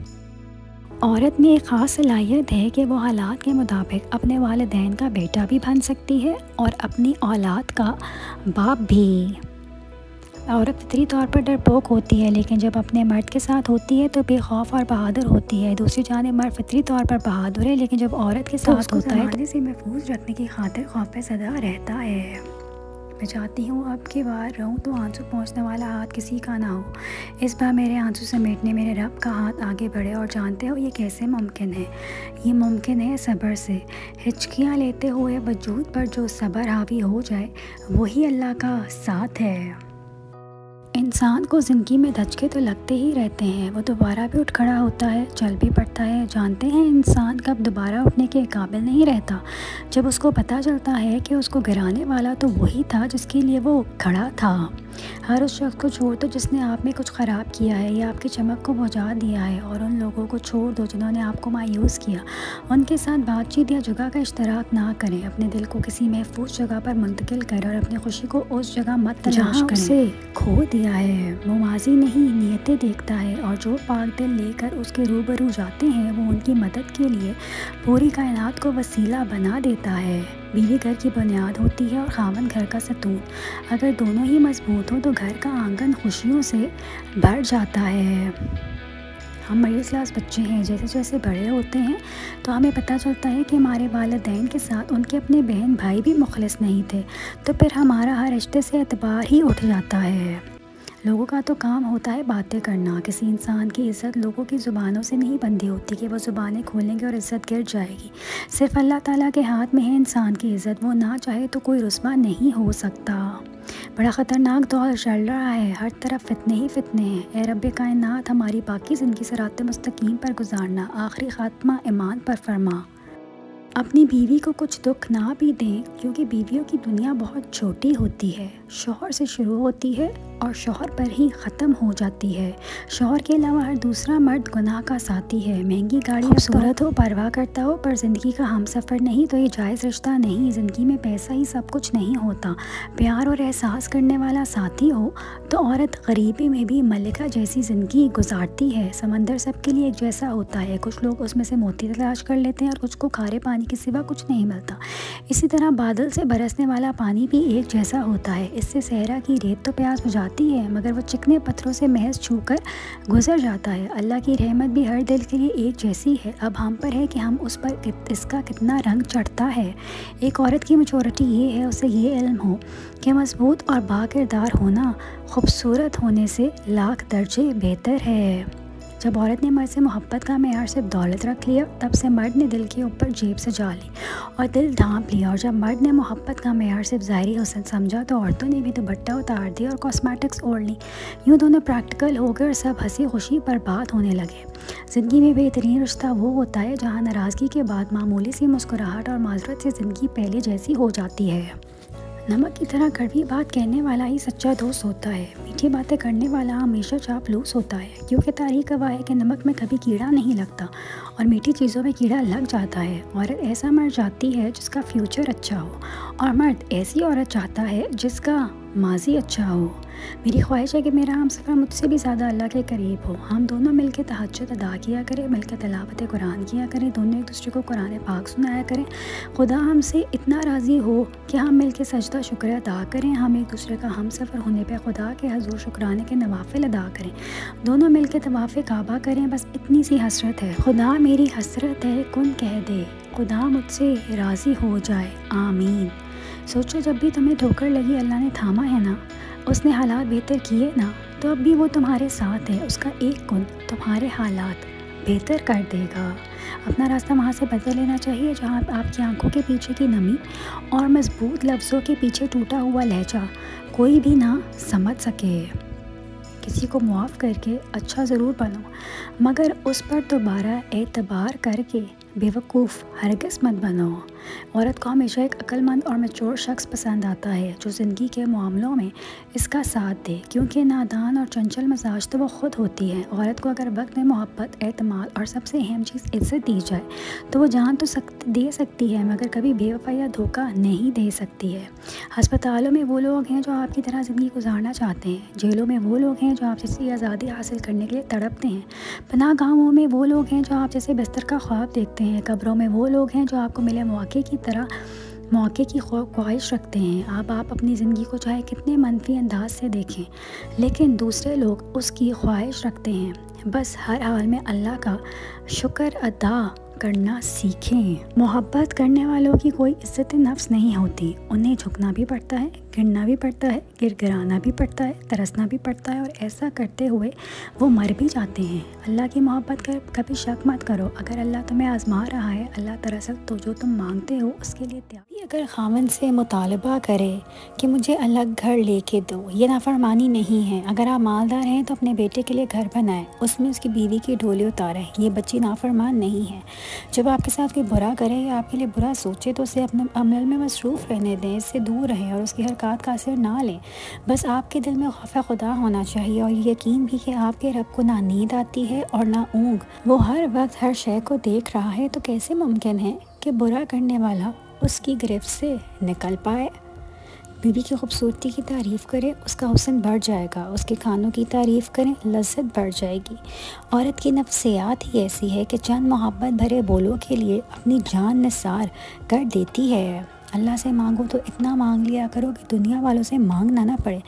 عورت میں ایک خاص صلاحیت ہے کہ وہ حالات کے مطابق اپنے والدین کا بیٹا بھی بن سکتی ہے اور اپنی اولاد کا باپ بھی۔ عورت فطری طور پر ڈرپوک ہوتی ہے، لیکن جب اپنے مرد کے ساتھ ہوتی ہے تو بے خوف اور بہادر ہوتی ہے۔ دوسری جانب مرد فطری طور پر بہادر ہے، لیکن جب عورت کے ساتھ ہوتا ہے تو اسے محفوظ رکھنے کی خاطر خوف زدہ رہتا ہے۔ میں چاہتی ہوں اب کی بار رہوں تو آنسو پہنچنے والا ہاتھ کسی کا نہ ہو، اس بار میرے آنسو سمیٹنے میرے رب کا ہاتھ آگے بڑھے۔ اور جانتے ہو یہ کیسے ممکن ہے؟ یہ ممکن ہے صبر سے۔ ہچکیاں لیتے ہوئے وجود پر جو صبر حاوی ہو جائے وہی اللہ کا ساتھ ہے۔ انسان کو زندگی میں دھچکے تو لگتے ہی رہتے ہیں، وہ دوبارہ بھی اٹھ کھڑا ہوتا ہے، چل بھی پڑتا ہے۔ جانتے ہیں انسان کب دوبارہ اٹھنے کے قابل نہیں رہتا؟ جب اس کو پتہ چلتا ہے کہ اس کو گرانے والا تو وہی تھا جس کے لیے وہ کھڑا تھا۔ ہر اس شخص کو چھوڑ دو جس نے آپ میں کچھ خراب کیا ہے یا آپ کی چمک کو بجھا دیا ہے، اور ان لوگوں کو چھوڑ دو جنہوں نے آپ کو مایوس کیا۔ ان کے ساتھ بات چیت یا جگہ کا اشتراک نہ کریں، اپنے دل کو کسی محفوظ جگہ پر منتقل کریں اور اپنی خوشی کو اس جگہ مت تلاش کریں جہاں اسے کھو دیا ہے۔ وہ ماضی نہیں نیتیں دیکھتا ہے، اور جو پاک دل لے کر اس کے روبرو جاتے ہیں وہ ان کی مدد کے لیے پوری کائنات کو وسیلہ بنا دیتا ہے۔ بیوی گھر کی بنیاد ہوتی ہے اور خاوند گھر کا ستون۔ اگر دونوں ہی مضبوط ہوں تو گھر کا آنگن خوشیوں سے بھر جاتا ہے۔ ہم مریض لاس بچے ہیں، جیسے جیسے بڑے ہوتے ہیں تو ہمیں پتہ چلتا ہے کہ ہمارے والدین کے ساتھ ان کے اپنے بہن بھائی بھی مخلص نہیں تھے، تو پھر ہمارا ہر رشتے سے اعتبار ہی اٹھ جاتا ہے۔ لوگوں کا تو کام ہوتا ہے باتیں کرنا، کسی انسان کی عزت لوگوں کی زبانوں سے نہیں بندھی ہوتی کہ وہ زبانیں کھولیں گے اور عزت گر جائے گی۔ صرف اللہ تعالیٰ کے ہاتھ میں ہے انسان کی عزت، وہ نہ چاہے تو کوئی رسوا نہیں ہو سکتا۔ بڑا خطرناک دور چل رہا ہے، ہر طرف فتنے ہی فتنے ہیں۔ اے رب کائنات، ہماری باقی زندگی صراط مستقیم پر گزارنا، آخری خاتمہ ایمان پر فرما۔ اپنی بیوی کو کچھ دکھ نہ بھی دیں، کیونکہ بیویوں کی دنیا بہت چھوٹی ہوتی ہے، شوہر سے شروع ہوتی ہے اور شوہر پر ہی ختم ہو جاتی ہے۔ شوہر کے علاوہ ہر دوسرا مرد گناہ کا ساتھی ہے۔ مہنگی گاڑی خوبصورت ہو، پرواہ کرتا ہو، پر زندگی کا ہم سفر نہیں تو یہ جائز رشتہ نہیں۔ زندگی میں پیسہ ہی سب کچھ نہیں ہوتا، پیار اور احساس کرنے والا ساتھی ہو تو عورت غریبی میں بھی ملکہ جیسی زندگی گزارتی ہے۔ سمندر سب کے لیے ایک جیسا ہوتا ہے، کچھ لوگ اس میں سے موتی تلاش کر لیتے ہیں اور کچھ کو کھارے پانی کے سوا کچھ نہیں ملتا۔ اسی طرح بادل سے برسنے والا پانی بھی ایک جیسا ہوتا ہے، اس سے صحرا کی ریت تو پیاس بجھاتی ہے مگر وہ چکنے پتھروں سے محض چھو کر گزر جاتا ہے۔ اللہ کی رحمت بھی ہر دل کے لیے ایک جیسی ہے، اب ہم پر ہے کہ ہم اس پر اس کا کتنا رنگ چڑھتا ہے۔ ایک عورت کی میچورٹی یہ ہے اسے یہ علم ہو کہ مضبوط اور با کردار ہونا خوبصورت ہونے سے لاکھ درجے بہتر ہے۔ جب عورت نے مرد سے محبت کا معیار صرف دولت رکھ لیا، تب سے مرد نے دل کے اوپر جیب سجا لی اور دل ڈھانپ لیا، اور جب مرد نے محبت کا معیار صرف ظاہری حسن سمجھا تو عورتوں نے بھی دوپٹہ اتار دیا اور کاسمیٹکس اوڑھ لی۔ یوں دونوں پریکٹیکل ہو گئے اور سب ہنسی خوشی پر بات ہونے لگے۔ زندگی میں بہترین رشتہ وہ ہوتا ہے جہاں ناراضگی کے بعد معمولی سی مسکراہٹ اور معذرت سے زندگی پہلے جیسی ہو جاتی ہے۔ نمک کی طرح کڑوی بات کہنے والا ہی سچا دوست ہوتا ہے۔ میٹھی باتیں کرنے والا ہمیشہ چاپلوس ہوتا ہے، کیونکہ تاریخ گواہ ہے کہ نمک میں کبھی کیڑا نہیں لگتا اور میٹھی چیزوں میں کیڑا لگ جاتا ہے۔ عورت ایسا مرد چاہتی ہے جس کا فیوچر اچھا ہو، اور مرد ایسی عورت چاہتا ہے جس کا ماضی اچھا ہو۔ میری خواہش ہے کہ میرا ہم سفر مجھ سے بھی زیادہ اللہ کے قریب ہو۔ ہم دونوں مل کے تہجد ادا کیا کریں، مل کے تلاوت قرآن کیا کریں، دونوں ایک دوسرے کو قرآن پاک سنایا کریں۔ خدا ہم سے اتنا راضی ہو کہ ہم مل کے سجدہ شکر ادا کریں، ہم ایک دوسرے کا ہم سفر ہونے پہ خدا کے حضور شکرانے کے نوافل ادا کریں، دونوں مل کے طواف کعبہ کریں۔ بس اتنی سی حسرت ہے، خدا میری حسرت ہے کن کہہ دے، خدا مجھ سے راضی ہو جائے، آمین۔ سوچو جب بھی تمہیں ٹھوکر لگی اللہ نے تھاما ہے نا، اس نے حالات بہتر کیے نا، تو اب بھی وہ تمہارے ساتھ ہے۔ اس کا ایک کن تمہارے حالات بہتر کر دے گا۔ اپنا راستہ وہاں سے بدل لینا چاہیے جہاں آپ کی آنکھوں کے پیچھے کی نمی اور مضبوط لفظوں کے پیچھے ٹوٹا ہوا لہجہ کوئی بھی نہ سمجھ سکے۔ کسی کو معاف کر کے اچھا ضرور بنو، مگر اس پر دوبارہ اعتبار کر کے بیوقوف ہرگز مت بنو۔ عورت کو ہمیشہ ایک عقل مند اور میچور شخص پسند آتا ہے جو زندگی کے معاملوں میں اس کا ساتھ دے، کیونکہ نادان اور چنچل مزاج تو وہ خود ہوتی ہے۔ عورت کو اگر وقت میں محبت، اعتماد اور سب سے اہم چیز عزت دی جائے تو وہ جان تو دے سکتی ہے، مگر کبھی بے وفا یا دھوکہ نہیں دے سکتی ہے۔ ہسپتالوں میں وہ لوگ ہیں جو آپ کی طرح زندگی گزارنا چاہتے ہیں، جیلوں میں وہ لوگ ہیں جو آپ جیسی آزادی حاصل کرنے کے لیے تڑپتے ہیں، پناہ گاہوں میں وہ لوگ ہیں جو آپ جیسے بستر کا خواب دیکھتے ہیں، قبروں میں وہ لوگ ہیں جو آپ کو ملے موقع کی خواہش رکھتے ہیں۔ آپ اپنی زندگی کو چاہے کتنے منفی انداز سے دیکھیں، لیکن دوسرے لوگ اس کی خواہش رکھتے ہیں۔ بس ہر حال میں اللہ کا شکر ادا کرنا سیکھیں۔ محبت کرنے والوں کی کوئی عزت نفس نہیں ہوتی، انہیں جھکنا بھی پڑتا ہے، گرنا بھی پڑتا ہے، گر گرانا بھی پڑتا ہے، ترسنا بھی پڑتا ہے، اور ایسا کرتے ہوئے وہ مر بھی جاتے ہیں۔ اللہ کی محبت کر کبھی شک مت کرو، اگر اللہ تمہیں آزما رہا ہے، اللہ دراصل تو جو تم مانگتے ہو اس کے لیے تیار۔ اگر خاوند سے مطالبہ کرے کہ مجھے الگ گھر لے کے دو، یہ نافرمانی نہیں ہے۔ اگر آپ مالدار ہیں تو اپنے بیٹے کے لیے گھر بنائیں، اس میں اس کی بیوی کی ڈولی اتاریں، یہ بچی نافرمان نہیں ہے۔ جب آپ کے ساتھ کوئی برا کرے یا آپ کے لیے برا سوچے تو اسے اپنے عمل میں مصروف رہنے دیں، اس سے دور رہیں اور اس کی حرکات کا اثر نہ لیں۔ بس آپ کے دل میں خوف خدا ہونا چاہیے اور یہ یقین بھی کہ آپ کے رب کو نہ نیند آتی ہے اور نہ اونگ، وہ ہر وقت ہر شے کو دیکھ رہا ہے۔ تو کیسے ممکن ہے کہ برا کرنے والا اس کی گرفت سے نکل پائے؟ بیوی کی خوبصورتی کی تعریف کریں، اس کا حسن بڑھ جائے گا، اس کے کھانوں کی تعریف کریں، لذت بڑھ جائے گی۔ عورت کی نفسیات ہی ایسی ہے کہ چند محبت بھرے بولوں کے لیے اپنی جان نثار کر دیتی ہے۔ اللہ سے مانگو تو اتنا مانگ لیا کرو کہ دنیا والوں سے مانگنا نہ پڑے۔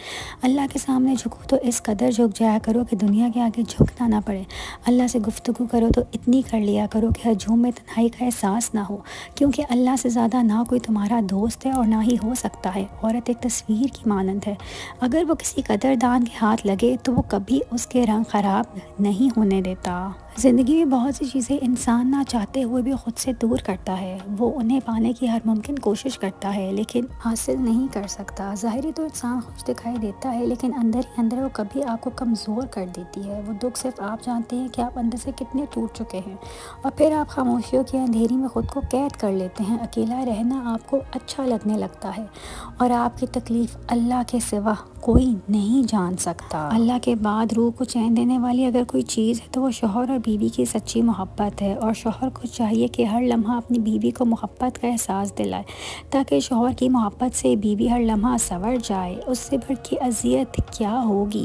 اللہ کے سامنے جھکو تو اس قدر جھک جایا کرو کہ دنیا کے آگے جھکنا نہ پڑے۔ اللہ سے گفتگو کرو تو اتنی کر لیا کرو کہ ہجوم میں تنہائی کا احساس نہ ہو، کیونکہ اللہ سے زیادہ نہ کوئی تمہارا دوست ہے اور نہ ہی ہو سکتا ہے۔ عورت ایک تصویر کی مانند ہے، اگر وہ کسی قدردان کے ہاتھ لگے تو وہ کبھی اس کے رنگ خراب نہیں ہونے دیتا۔ زندگی میں بہت سی چیزیں انسان نہ چاہتے ہوئے بھی خود سے دور کرتا ہے، وہ انہیں پانے کی ہر ممکن کوشش کرتا ہے لیکن حاصل نہیں کر سکتا۔ ظاہری تو انسان خوش دکھائی دیتا ہے لیکن اندر ہی اندر وہ کبھی آپ کو کمزور کر دیتی ہے۔ وہ دکھ صرف آپ جانتے ہیں کہ آپ اندر سے کتنے ٹوٹ چکے ہیں، اور پھر آپ خاموشیوں کی اندھیری میں خود کو قید کر لیتے ہیں۔ اکیلا رہنا آپ کو اچھا لگنے لگتا ہے اور آپ کی تکلیف اللہ کے سوا کوئی نہیں جان سکتا۔ اللہ کے بعد روح کو چین دینے والی اگر کوئی چیز ہے تو وہ شوہر اور بیوی کی سچی محبت ہے، اور شوہر کو چاہیے کہ ہر لمحہ اپنی بیوی کو محبت کا احساس دلائے تاکہ شوہر کی محبت سے بیوی ہر لمحہ سنور جائے۔ اس سے بڑھ کے اذیت کیا ہوگی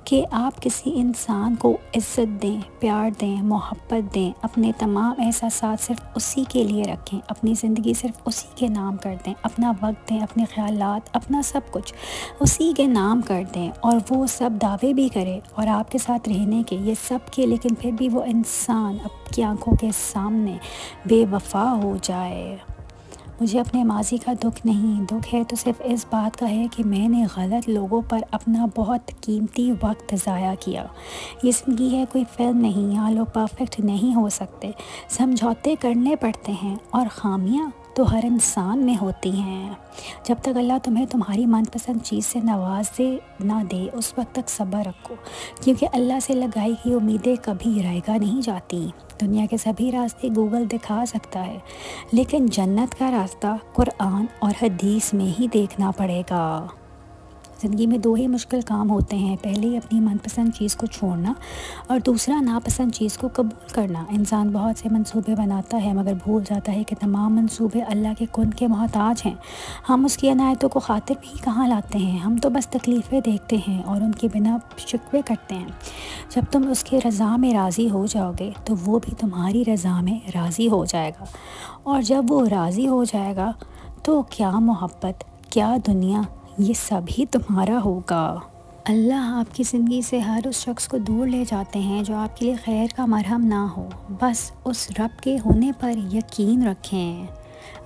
کہ آپ کسی انسان کو عزت دیں، پیار دیں، محبت دیں، اپنے تمام احساسات صرف اسی کے لیے رکھیں، اپنی زندگی صرف اسی کے نام کر دیں، اپنا وقت دیں، اپنے خیالات، اپنا سب کچھ اسی کے نام کر دیں، اور وہ سب دعوے بھی کرے اور آپ کے ساتھ رہنے کے، یہ سب کے، لیکن پھر بھی وہ انسان آپ کی آنکھوں کے سامنے بے وفا ہو جائے۔ مجھے اپنے ماضی کا دکھ نہیں، دکھ ہے تو صرف اس بات کا ہے کہ میں نے غلط لوگوں پر اپنا بہت قیمتی وقت ضائع کیا۔ یہ زندگی ہے، کوئی فلم نہیں، یہاں لوگ پرفیکٹ نہیں ہو سکتے، سمجھوتے کرنے پڑتے ہیں، اور خامیاں تو ہر انسان میں ہوتی ہیں۔ جب تک اللہ تمہیں تمہاری من پسند چیز سے نوازے نہ دے اس وقت تک صبر رکھو، کیونکہ اللہ سے لگائی ہوئی امیدیں کبھی رائگاں نہیں جاتی۔ دنیا کے سبھی راستے گوگل دکھا سکتا ہے، لیکن جنت کا راستہ قرآن اور حدیث میں ہی دیکھنا پڑے گا۔ زندگی میں دو ہی مشکل کام ہوتے ہیں، پہلے اپنی من پسند چیز کو چھوڑنا اور دوسرا ناپسند چیز کو قبول کرنا۔ انسان بہت سے منصوبے بناتا ہے مگر بھول جاتا ہے کہ تمام منصوبے اللہ کے کن کے محتاج ہیں۔ ہم اس کی عنایتوں کو خاطر میں ہی کہاں لاتے ہیں، ہم تو بس تکلیفیں دیکھتے ہیں اور ان کے بنا شکوے کرتے ہیں۔ جب تم اس کے رضا میں راضی ہو جاؤ گے تو وہ بھی تمہاری رضا میں راضی ہو جائے گا، اور جب وہ راضی ہو جائے گا تو کیا محبت، کیا دنیا، یہ سب ہی تمہارا ہوگا۔ اللہ آپ کی زندگی سے ہر اس شخص کو دور لے جاتے ہیں جو آپ کے لیے خیر کا مرہم نہ ہو۔ بس اس رب کے ہونے پر یقین رکھیں۔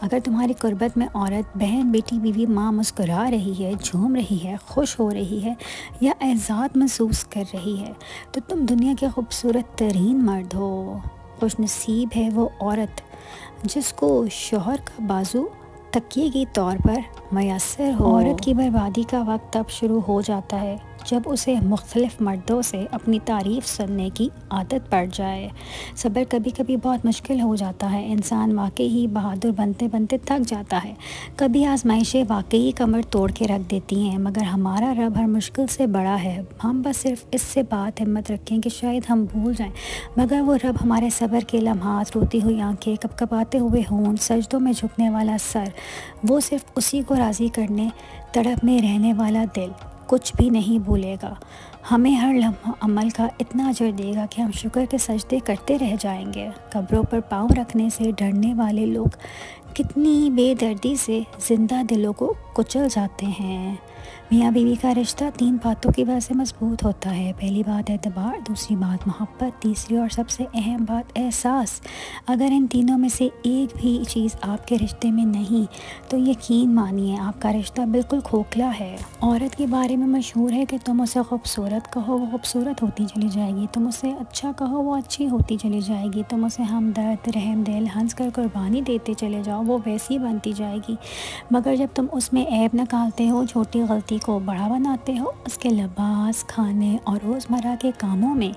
اگر تمہاری قربت میں عورت، بہن، بیٹی، بیوی، ماں مسکرا رہی ہے، جھوم رہی ہے، خوش ہو رہی ہے یا اعزاز محسوس کر رہی ہے تو تم دنیا کے خوبصورت ترین مرد ہو۔ خوش نصیب ہے وہ عورت جس کو شوہر کا بازو تکیے کے طور پر میسر ہو۔ عورت کی بربادی کا وقت تب شروع ہو جاتا ہے جب اسے مختلف مردوں سے اپنی تعریف سننے کی عادت پڑ جائے۔ صبر کبھی کبھی بہت مشکل ہو جاتا ہے، انسان واقعی ہی بہادر بنتے بنتے تھک جاتا ہے۔ کبھی آزمائشیں واقعی کمر توڑ کے رکھ دیتی ہیں، مگر ہمارا رب ہر مشکل سے بڑا ہے۔ ہم بس صرف اس سے بات ہمت رکھیں کہ شاید ہم بھول جائیں، مگر وہ رب ہمارے صبر کے لمحات، روتی ہوئی آنکھیں، کپکپاتے ہوئے ہونٹ، سجدوں میں جھکنے والا سر، وہ صرف اسی کو راضی کرنے تڑپنے رہنے والا دل کچھ بھی نہیں بھولے گا۔ ہمیں ہر لمحہ عمل کا اتنا اجر دے گا کہ ہم شکر کے سجدے کرتے رہ جائیں گے۔ قبروں پر پاؤں رکھنے سے ڈرنے والے لوگ کتنی بے دردی سے زندہ دلوں کو کچل جاتے ہیں۔ میاں بیوی کا رشتہ 3 باتوں کی وجہ سے مضبوط ہوتا ہے۔ پہلی بات اعتبار، دوسری بات محبت، تیسری اور سب سے اہم بات احساس۔ اگر ان تینوں میں سے ایک بھی چیز آپ کے رشتے میں نہیں تو یقین مانیے آپ کا رشتہ بالکل کھوکھلا ہے۔ عورت کے بارے میں مشہور ہے کہ تم اسے خوبصورت کہو وہ خوبصورت ہوتی چلی جائے گی، تم اسے اچھا کہو وہ اچھی ہوتی چلی جائے گی، تم اسے ہمدرد، رحم دل، ہنس کر قربانی دیتے چلے جاؤ وہ ویسی بنتی جائے گی۔ مگر جب تم اس میں عیب نکالتے ہو، چھوٹی غلطی کو بڑا بناتے ہو، اس کے لباس، کھانے اور روزمرہ کے کاموں میں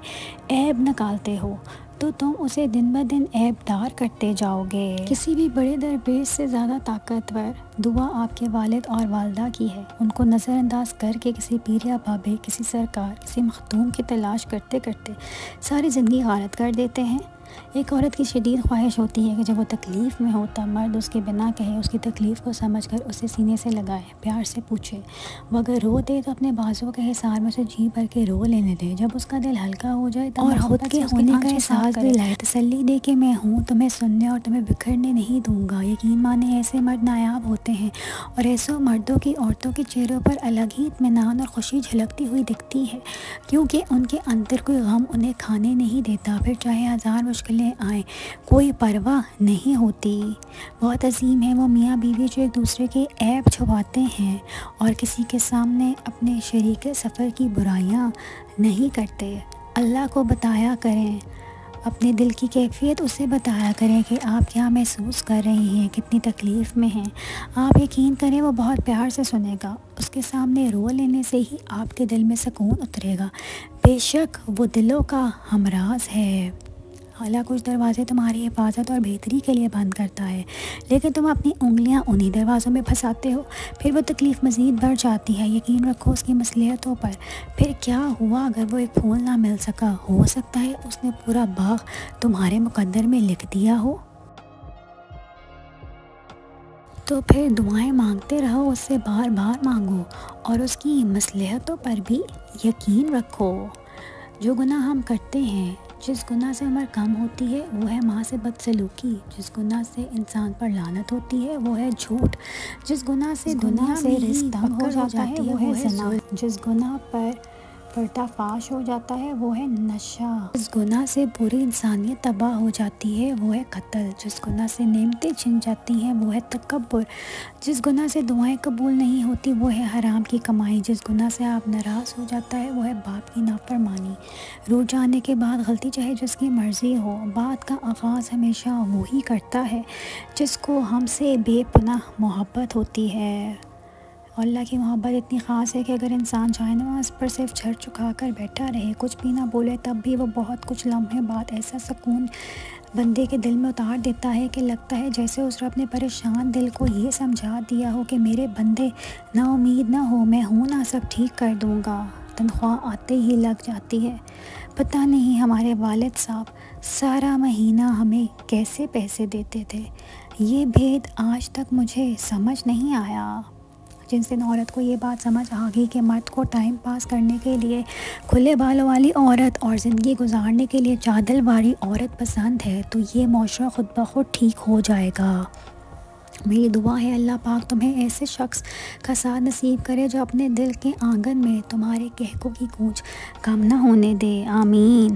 عیب نکالتے ہو تو تم اسے دن بہ دن عیب دار کرتے جاؤ گے۔ کسی بھی بڑے درویش سے زیادہ طاقتور دعا آپ کے والد اور والدہ کی ہے۔ ان کو نظر انداز کر کے کسی پیر یا بابے، کسی سرکار، کسی مخدوم کی تلاش کرتے کرتے ساری زندگی غارت کر دیتے ہیں۔ ایک عورت کی شدید خواہش ہوتی ہے کہ جب وہ تکلیف میں ہو تب مرد اس کے بنا کہے اس کی تکلیف کو سمجھ کر اسے سینے سے لگائے، پیار سے پوچھے، وہ اگر رو دے تو اپنے بازو کے حصار میں اسے جی بھر کے رو لینے دے، جب اس کا دل ہلکا ہو جائے اور خود کے ہونے کا احساس دلائے، تسلی دے کہ میں ہوں، تمہیں سننے اور تمہیں بکھرنے نہیں دوں گا۔ یقین مانے ایسے مرد نایاب ہوتے ہیں، اور ایسے مردوں کی عورتوں کے چہروں پر الگ ہی اطمینان اور خوشی جھلکتی ہوئی دکھتی ہے، کیونکہ ان کے اندر کوئی غم انہیں کھانے نہیں دیتا، پھر چاہے ہزار مشکلیں آئیں کوئی پرواہ نہیں ہوتی۔ بہت عظیم ہے وہ میاں بیوی جو ایک دوسرے کے عیب چھپاتے ہیں اور کسی کے سامنے اپنے شریک سفر کی برائیاں نہیں کرتے۔ اللہ کو بتایا کریں، اپنے دل کی کیفیت اسے بتایا کریں کہ آپ کیا محسوس کر رہے ہیں، کتنی تکلیف میں ہیں۔ آپ یقین کریں وہ بہت پیار سے سنے گا، اس کے سامنے رو لینے سے ہی آپ کے دل میں سکون اترے گا۔ بے شک وہ دلوں کا ہمراز ہے۔ اللہ کچھ دروازے تمہاری حفاظت اور بہتری کے لیے بند کرتا ہے، لیکن تم اپنی انگلیاں انہی دروازوں میں پھنساتے ہو، پھر وہ تکلیف مزید بڑھ جاتی ہے۔ یقین رکھو اس کی مصلحتوں پر۔ پھر کیا ہوا اگر وہ ایک پھول نہ مل سکا، ہو سکتا ہے اس نے پورا باغ تمہارے مقدر میں لکھ دیا ہو۔ تو پھر دعائیں مانگتے رہو، اس سے بار بار مانگو اور اس کی مصلحتوں پر بھی یقین رکھو۔ جو گناہ ہم کرتے ہیں، جس گناہ سے عمر کم ہوتی ہے وہ ہے ماں سے بدسلوکی، جس گناہ سے انسان پر لعنت ہوتی ہے وہ ہے جھوٹ، جس گناہ سے دنیا سے رزق تنگ ہو جاتا ہے وہ ہے زنا، جس گناہ پر پردہ فاش ہو جاتا ہے وہ ہے نشہ۔ جس گناہ سے پوری انسانیت تباہ ہو جاتی ہے وہ ہے قتل۔ جس گناہ سے نعمتیں چھن جاتی ہیں وہ ہے تکبر۔ جس گناہ سے دعائیں قبول نہیں ہوتی وہ ہے حرام کی کمائی۔ جس گناہ سے آپ ناراض ہو جاتا ہے وہ ہے باپ کی نافرمانی۔ روٹ جانے کے بعد غلطی چاہے جس کی مرضی ہو، بات کا آغاز ہمیشہ وہی کرتا ہے جس کو ہم سے بے پناہ محبت ہوتی ہے۔ اللہ کی محبت اتنی خاص ہے کہ اگر انسان چاہے نماز پر صرف سر جھکا کر بیٹھا رہے، کچھ بھی نہ بولے، تب بھی وہ بہت کچھ لمحے بعد ایسا سکون بندے کے دل میں اتار دیتا ہے کہ لگتا ہے جیسے اس رب نے پریشان دل کو یہ سمجھا دیا ہو کہ میرے بندے نا امید نہ ہو، میں ہوں نا، سب ٹھیک کر دوں گا۔ تنخواہ آتے ہی لگ جاتی ہے۔ پتہ نہیں ہمارے والد صاحب سارا مہینہ ہمیں کیسے پیسے دیتے تھے، یہ بھید آج تک مجھے سمجھ نہیں آیا۔ جس دن عورت کو یہ بات سمجھ آ گئی کہ مرد کو ٹائم پاس کرنے کے لیے کھلے بالوں والی عورت اور زندگی گزارنے کے لیے چادر والی عورت پسند ہے، تو یہ معاشرہ خود بخود ٹھیک ہو جائے گا۔ میری دعا ہے اللہ پاک تمہیں ایسے شخص کا ساتھ نصیب کرے جو اپنے دل کے آنگن میں تمہارے کہکوں کی گونج کم نہ ہونے دے، آمین۔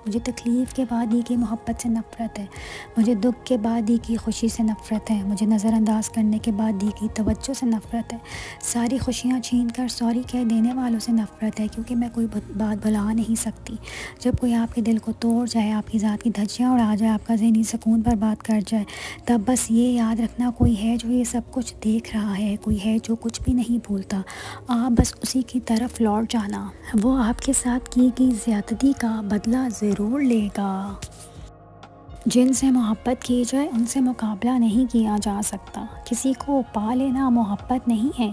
مجھے تکلیف کے بعد ہی کی محبت سے نفرت ہے، مجھے دکھ کے بعد ہی کی خوشی سے نفرت ہے، مجھے نظر انداز کرنے کے بعد ہی کی توجہ سے نفرت ہے، ساری خوشیاں چھین کر سوری کہہ دینے والوں سے نفرت ہے، کیونکہ میں کوئی بات بھلا نہیں سکتی۔ جب کوئی آپ کے دل کو توڑ جائے، آپ کی ذات کی دھجیاں اڑا جائے، آپ کا ذہنی سکون پر بات کر جائے، تب بس یہ یاد رکھنا کوئی ہے جو یہ سب کچھ دیکھ رہا ہے، کوئی ہے جو کچھ بھی نہیں بھولتا، آپ بس اسی کی طرف لوٹ جانا، وہ آپ کے ساتھ کی گئی زیادتی کا بدلہ ضرور لے گا۔ جن سے محبت کی جائے ان سے مقابلہ نہیں کیا جا سکتا۔ کسی کو پا لینا محبت نہیں ہے،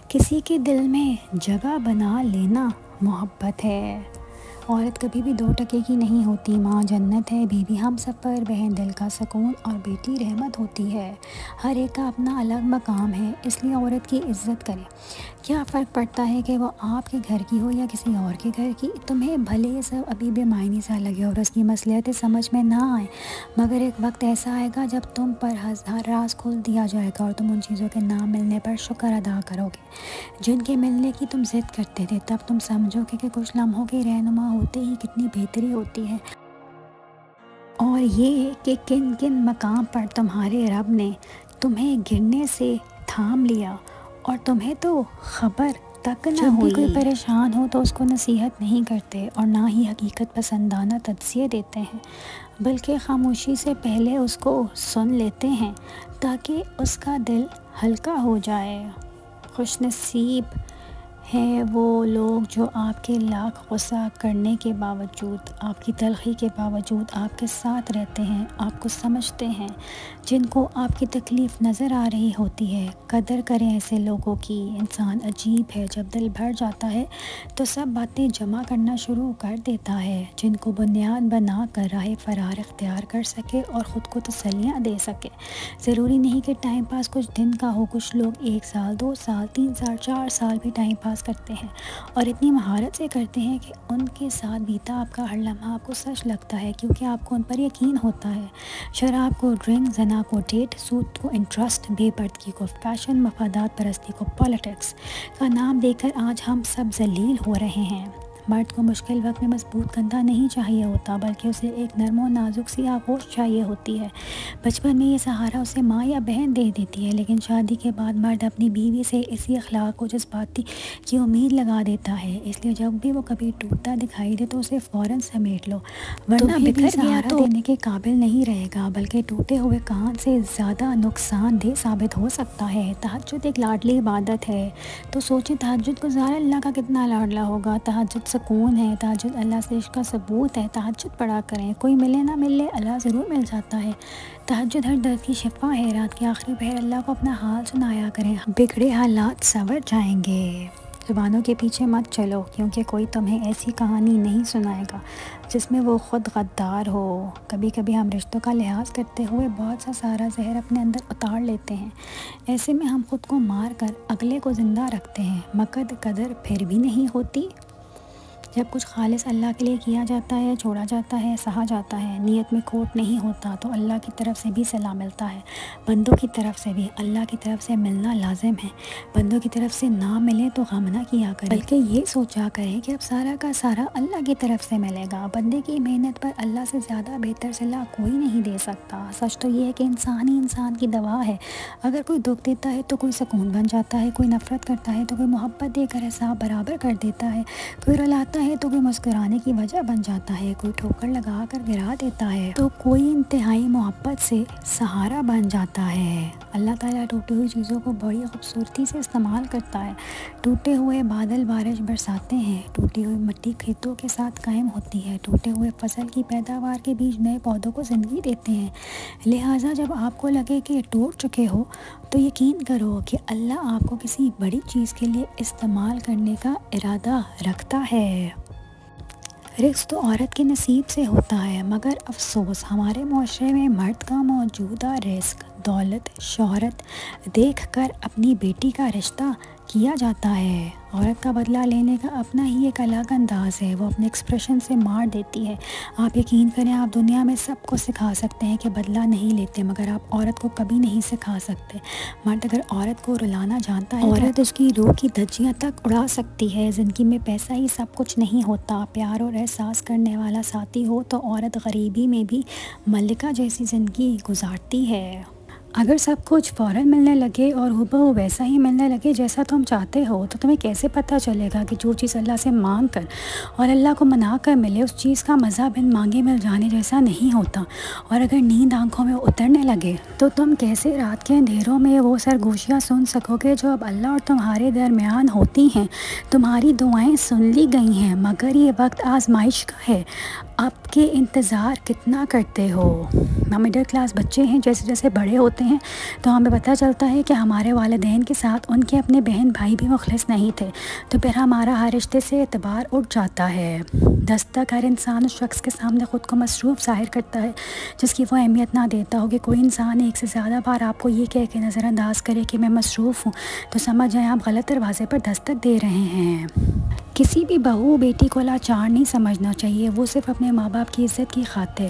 کسی کے دل میں جگہ بنا لینا محبت ہے۔ عورت کبھی بھی دو ٹکے کی نہیں ہوتی، ماں جنت ہے، بیوی ہم سفر، بہن دل کا سکون اور بیٹی رحمت ہوتی ہے۔ ہر ایک کا اپنا الگ مقام ہے، اس لیے عورت کی عزت کریں۔ کیا فرق پڑتا ہے کہ وہ آپ کے گھر کی ہو یا کسی اور کے گھر کی؟ تمہیں بھلے یہ سب ابھی بے معنی سا لگے اور اس کی مصلحتیں سمجھ میں نہ آئیں، مگر ایک وقت ایسا آئے گا جب تم پر ہر راز کھول دیا جائے گا اور تم ان چیزوں کے نہ ملنے پر شکر ادا کرو گے جن کے ملنے کی تم ضد کرتے تھے۔ تب تم سمجھو گے کہ کچھ لمحوں کے رہنما ہوتے ہی کتنی بہتری ہوتی ہے، اور یہ کہ کن کن مقام پر تمہارے رب نے تمہیں گرنے سے تھام لیا اور تمہیں تو خبر تک نہ ہوئی۔ جب بھی کوئی پریشان ہو تو اس کو نصیحت نہیں کرتے اور نہ ہی حقیقت پسندانہ تجزیے دیتے ہیں، بلکہ خاموشی سے پہلے اس کو سن لیتے ہیں تاکہ اس کا دل ہلکا ہو جائے۔ خوش نصیب ہیں وہ لوگ جو آپ کے لاکھ غصہ کرنے کے باوجود، آپ کی تلخی کے باوجود آپ کے ساتھ رہتے ہیں، آپ کو سمجھتے ہیں، جن کو آپ کی تکلیف نظر آ رہی ہوتی ہے۔ قدر کریں ایسے لوگوں کی۔ انسان عجیب ہے، جب دل بھر جاتا ہے تو سب باتیں جمع کرنا شروع کر دیتا ہے جن کو بنیاد بنا کر راہ فرار اختیار کر سکے اور خود کو تسلیاں دے سکے۔ ضروری نہیں کہ ٹائم پاس کچھ دن کا ہو، کچھ لوگ 1 سال 2 سال 3 سال 4 سال بھی ٹائم پاس کرتے ہیں اور اتنی مہارت سے کرتے ہیں کہ ان کے ساتھ بیتا آپ کا ہر لمحہ آپ کو سچ لگتا ہے، کیونکہ آپ کو ان پر یقین ہوتا ہے۔ شراب کو ڈرنک، زنا کو ڈیٹ، سود کو انٹرسٹ، بے پردگی کو فیشن، مفادات پرستی کو پالیٹکس کا نام دے کر آج ہم سب ذلیل ہو رہے ہیں۔ مرد کو مشکل وقت میں مضبوط کندھا نہیں چاہیے ہوتا، بلکہ اسے ایک نرم و نازک سی آغوش چاہیے ہوتی ہے۔ بچپن میں یہ سہارا اسے ماں یا بہن دے دیتی ہے، لیکن شادی کے بعد مرد اپنی بیوی سے اسی اخلاق و جذباتی کی امید لگا دیتا ہے، اس لیے جب بھی وہ کبھی ٹوٹتا دکھائی دے تو اسے فوراً سمیٹ لو، ورنہ بکھر گیا تو دینے کے قابل نہیں رہے گا، بلکہ ٹوٹے ہوئے کان سے زیادہ نقصان دہ ثابت ہو سکتا ہے۔ تہجد ایک لاڈلی عبادت ہے، تو سوچیں تہجد گزار اللہ کا کتنا لاڈلا ہوگا۔ تہجد سکون ہے، تہجد اللہ سے عشق کا ثبوت ہے۔ تہجد پڑھا کریں، کوئی ملے نہ ملے اللہ ضرور مل جاتا ہے۔ تہجد ہر درد کی شفا ہے۔ رات کے آخری پہر اللہ کو اپنا حال سنایا کریں، بگڑے حالات سنور جائیں گے۔ زبانوں کے پیچھے مت چلو، کیونکہ کوئی تمہیں ایسی کہانی نہیں سنائے گا جس میں وہ خود غدار ہو۔ کبھی کبھی ہم رشتوں کا لحاظ کرتے ہوئے بہت سا سارا زہر اپنے اندر اتار لیتے ہیں، ایسے میں ہم خود کو مار کر اگلے کو زندہ رکھتے ہیں، مگر قدر پھر بھی نہیں ہوتی۔ جب کچھ خالص اللہ کے لیے کیا جاتا ہے، چھوڑا جاتا ہے، سہا جاتا ہے، نیت میں کھوٹ نہیں ہوتا، تو اللہ کی طرف سے بھی صلاح ملتا ہے، بندوں کی طرف سے بھی۔ اللہ کی طرف سے ملنا لازم ہے، بندوں کی طرف سے نہ ملے تو غم نہ کیا کرے، بلکہ یہ سوچا کرے کہ اب سارا کا سارا اللہ کی طرف سے ملے گا۔ بندے کی محنت پر اللہ سے زیادہ بہتر صلاح کوئی نہیں دے سکتا۔ سچ تو یہ ہے کہ انسان ہی انسان کی دوا ہے۔ اگر کوئی دکھ دیتا ہے تو کوئی سکون بن جاتا ہے، کوئی نفرت کرتا ہے تو کوئی محبت دے کر حساب برابر کر دیتا ہے، کوئی رلاتا ہے تو کوئی مسکرانے کی وجہ بن جاتا ہے، کوئی ٹھوکر لگا کر گرا دیتا ہے تو کوئی انتہائی محبت سے سہارا بن جاتا ہے۔ اللہ تعالیٰ ٹوٹی ہوئی چیزوں کو بڑی خوبصورتی سے استعمال کرتا ہے۔ ٹوٹے ہوئے بادل بارش برساتے ہیں، ٹوٹی ہوئی مٹی کھیتوں کے ساتھ قائم ہوتی ہے، ٹوٹے ہوئے فصل کی پیداوار کے بیچ نئے پودوں کو زندگی دیتے ہیں۔ لہٰذا جب آپ کو لگے کہ ٹوٹ چکے ہو تو یقین کرو کہ اللہ آپ کو کسی بڑی چیز کے لیے استعمال کرنے کا ارادہ رکھتا ہے۔ رزق تو عورت کے نصیب سے ہوتا ہے، مگر افسوس ہمارے معاشرے میں مرد کا موجودہ رزق، دولت، شہرت دیکھ کر اپنی بیٹی کا رشتہ کیا جاتا ہے۔ عورت کا بدلہ لینے کا اپنا ہی ایک الگ انداز ہے، وہ اپنے ایکسپریشن سے مار دیتی ہے۔ آپ یقین کریں، آپ دنیا میں سب کو سکھا سکتے ہیں کہ بدلہ نہیں لیتے، مگر آپ عورت کو کبھی نہیں سکھا سکتے۔ مرد اگر عورت کو رلانا جانتا ہے، عورت اس کی روح کی دھجیاں تک اڑا سکتی ہے۔ زندگی میں پیسہ ہی سب کچھ نہیں ہوتا، پیار اور احساس کرنے والا ساتھی ہو تو عورت غریبی میں بھی ملکہ جیسی زندگی گزارتی ہے۔ اگر سب کچھ فوراً ملنے لگے اور ہو ویسا ہی ملنے لگے جیسا تم چاہتے ہو تو تمہیں کیسے پتہ چلے گا کہ جو چیز اللہ سے مانگ کر اور اللہ کو منا کر ملے، اس چیز کا مزہ بن مانگے مل جانے جیسا نہیں ہوتا۔ اور اگر نیند آنکھوں میں اترنے لگے تو تم کیسے رات کے اندھیروں میں وہ سرگوشیاں سن سکو گے جو اب اللہ اور تمہارے درمیان ہوتی ہیں؟ تمہاری دعائیں سن لی گئی ہیں، مگر یہ وقت آزمائش کا ہے۔ اب کے انتظار کتنا کرتے ہو؟ ہم مڈل کلاس بچے ہیں، جیسے جیسے بڑے ہوتے ہیں تو ہمیں پتہ چلتا ہے کہ ہمارے والدین کے ساتھ ان کے اپنے بہن بھائی بھی مخلص نہیں تھے، تو پھر ہمارا ہر رشتے سے اعتبار اٹھ جاتا ہے۔ دستک ہر انسان اس شخص کے سامنے خود کو مصروف ظاہر کرتا ہے جس کی وہ اہمیت نہ دیتا ہو۔ کہ کوئی انسان ایک سے زیادہ بار آپ کو یہ کہہ کے نظر انداز کرے کہ میں مصروف ہوں تو سمجھ جائیں آپ غلط دروازے پر دستک دے رہے ہیں۔ کسی بھی بہو بیٹی کو لاچار نہیں سمجھنا چاہیے، وہ صرف اپنے ماں باپ کی عزت کی خاطر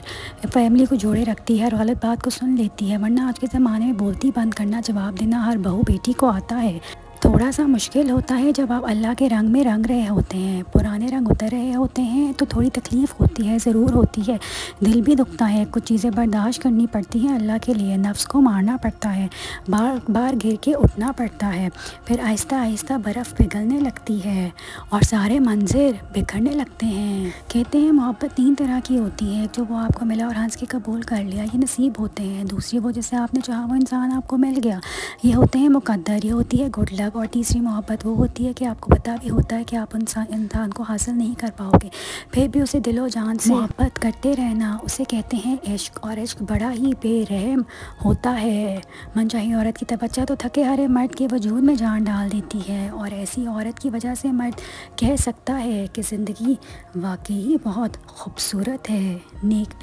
فیملی کو جوڑے رکھتی ہے اور غلط بات کو سن لیتی ہے، ورنہ آج کے زمانے میں بولتی بند کرنا، جواب دینا ہر بہو بیٹی کو آتا ہے۔ تھوڑا سا مشکل ہوتا ہے جب آپ اللہ کے رنگ میں رنگ رہے ہوتے ہیں، پرانے رنگ اتر رہے ہوتے ہیں تو تھوڑی تکلیف ہوتی ہے، ضرور ہوتی ہے، دل بھی دکھتا ہے، کچھ چیزیں برداشت کرنی پڑتی ہیں اللہ کے لیے، نفس کو مارنا پڑتا ہے، بار بار گر کے اٹھنا پڑتا ہے، پھر آہستہ آہستہ برف پگھلنے لگتی ہے اور سارے منظر بکھرنے لگتے ہیں۔ کہتے ہیں محبت 3 طرح کی ہوتی ہے، جو وہ آپ کو ملا اور ہنس کے قبول کر لیا، یہ نصیب ہوتے ہیں۔ دوسری وہ جسے آپ نے چاہا وہ انسان آپ کو مل گیا، یہ ہوتے ہیں مقدر، یہ ہوتی ہے گڈ لک۔ اور تیسری محبت وہ ہوتی ہے کہ آپ کو پتہ بھی ہوتا ہے کہ آپ انسان کو حاصل نہیں کر پاؤ گے، پھر بھی اسے دل و جان سے محبت کرتے رہنا، اسے کہتے ہیں عشق۔ اور عشق بڑا ہی بے رحم ہوتا ہے، من چاہی عورت کی توجہ تو تھکے ہارے مرد کے وجود میں جان ڈال دیتی ہے، اور ایسی عورت کی وجہ سے مرد کہہ سکتا ہے کہ زندگی واقعی بہت خوبصورت ہے۔ نیک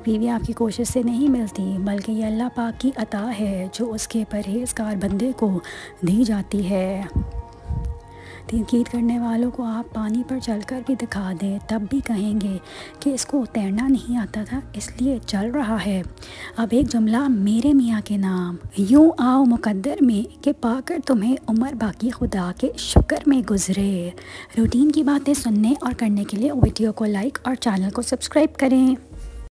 بیوی آپ کی کوشش سے نہیں ملتی، بلکہ یہ اللہ پاک کی عطا ہے جو اس کے پرہیزگار بندے کو دی جاتی ہے۔ تنقید کرنے والوں کو آپ پانی پر چل کر بھی دکھا دیں، تب بھی کہیں گے کہ اس کو تیرنا نہیں آتا تھا اس لیے چل رہا ہے۔ اب ایک جملہ میرے میاں کے نام، یوں آؤ مقدر میں کہ پا کر تمہیں عمر باقی خدا کے شکر میں گزرے۔ روٹین کی باتیں سننے اور کرنے کے لیے ویڈیو کو لائک اور چینل کو سبسکرائب کریں۔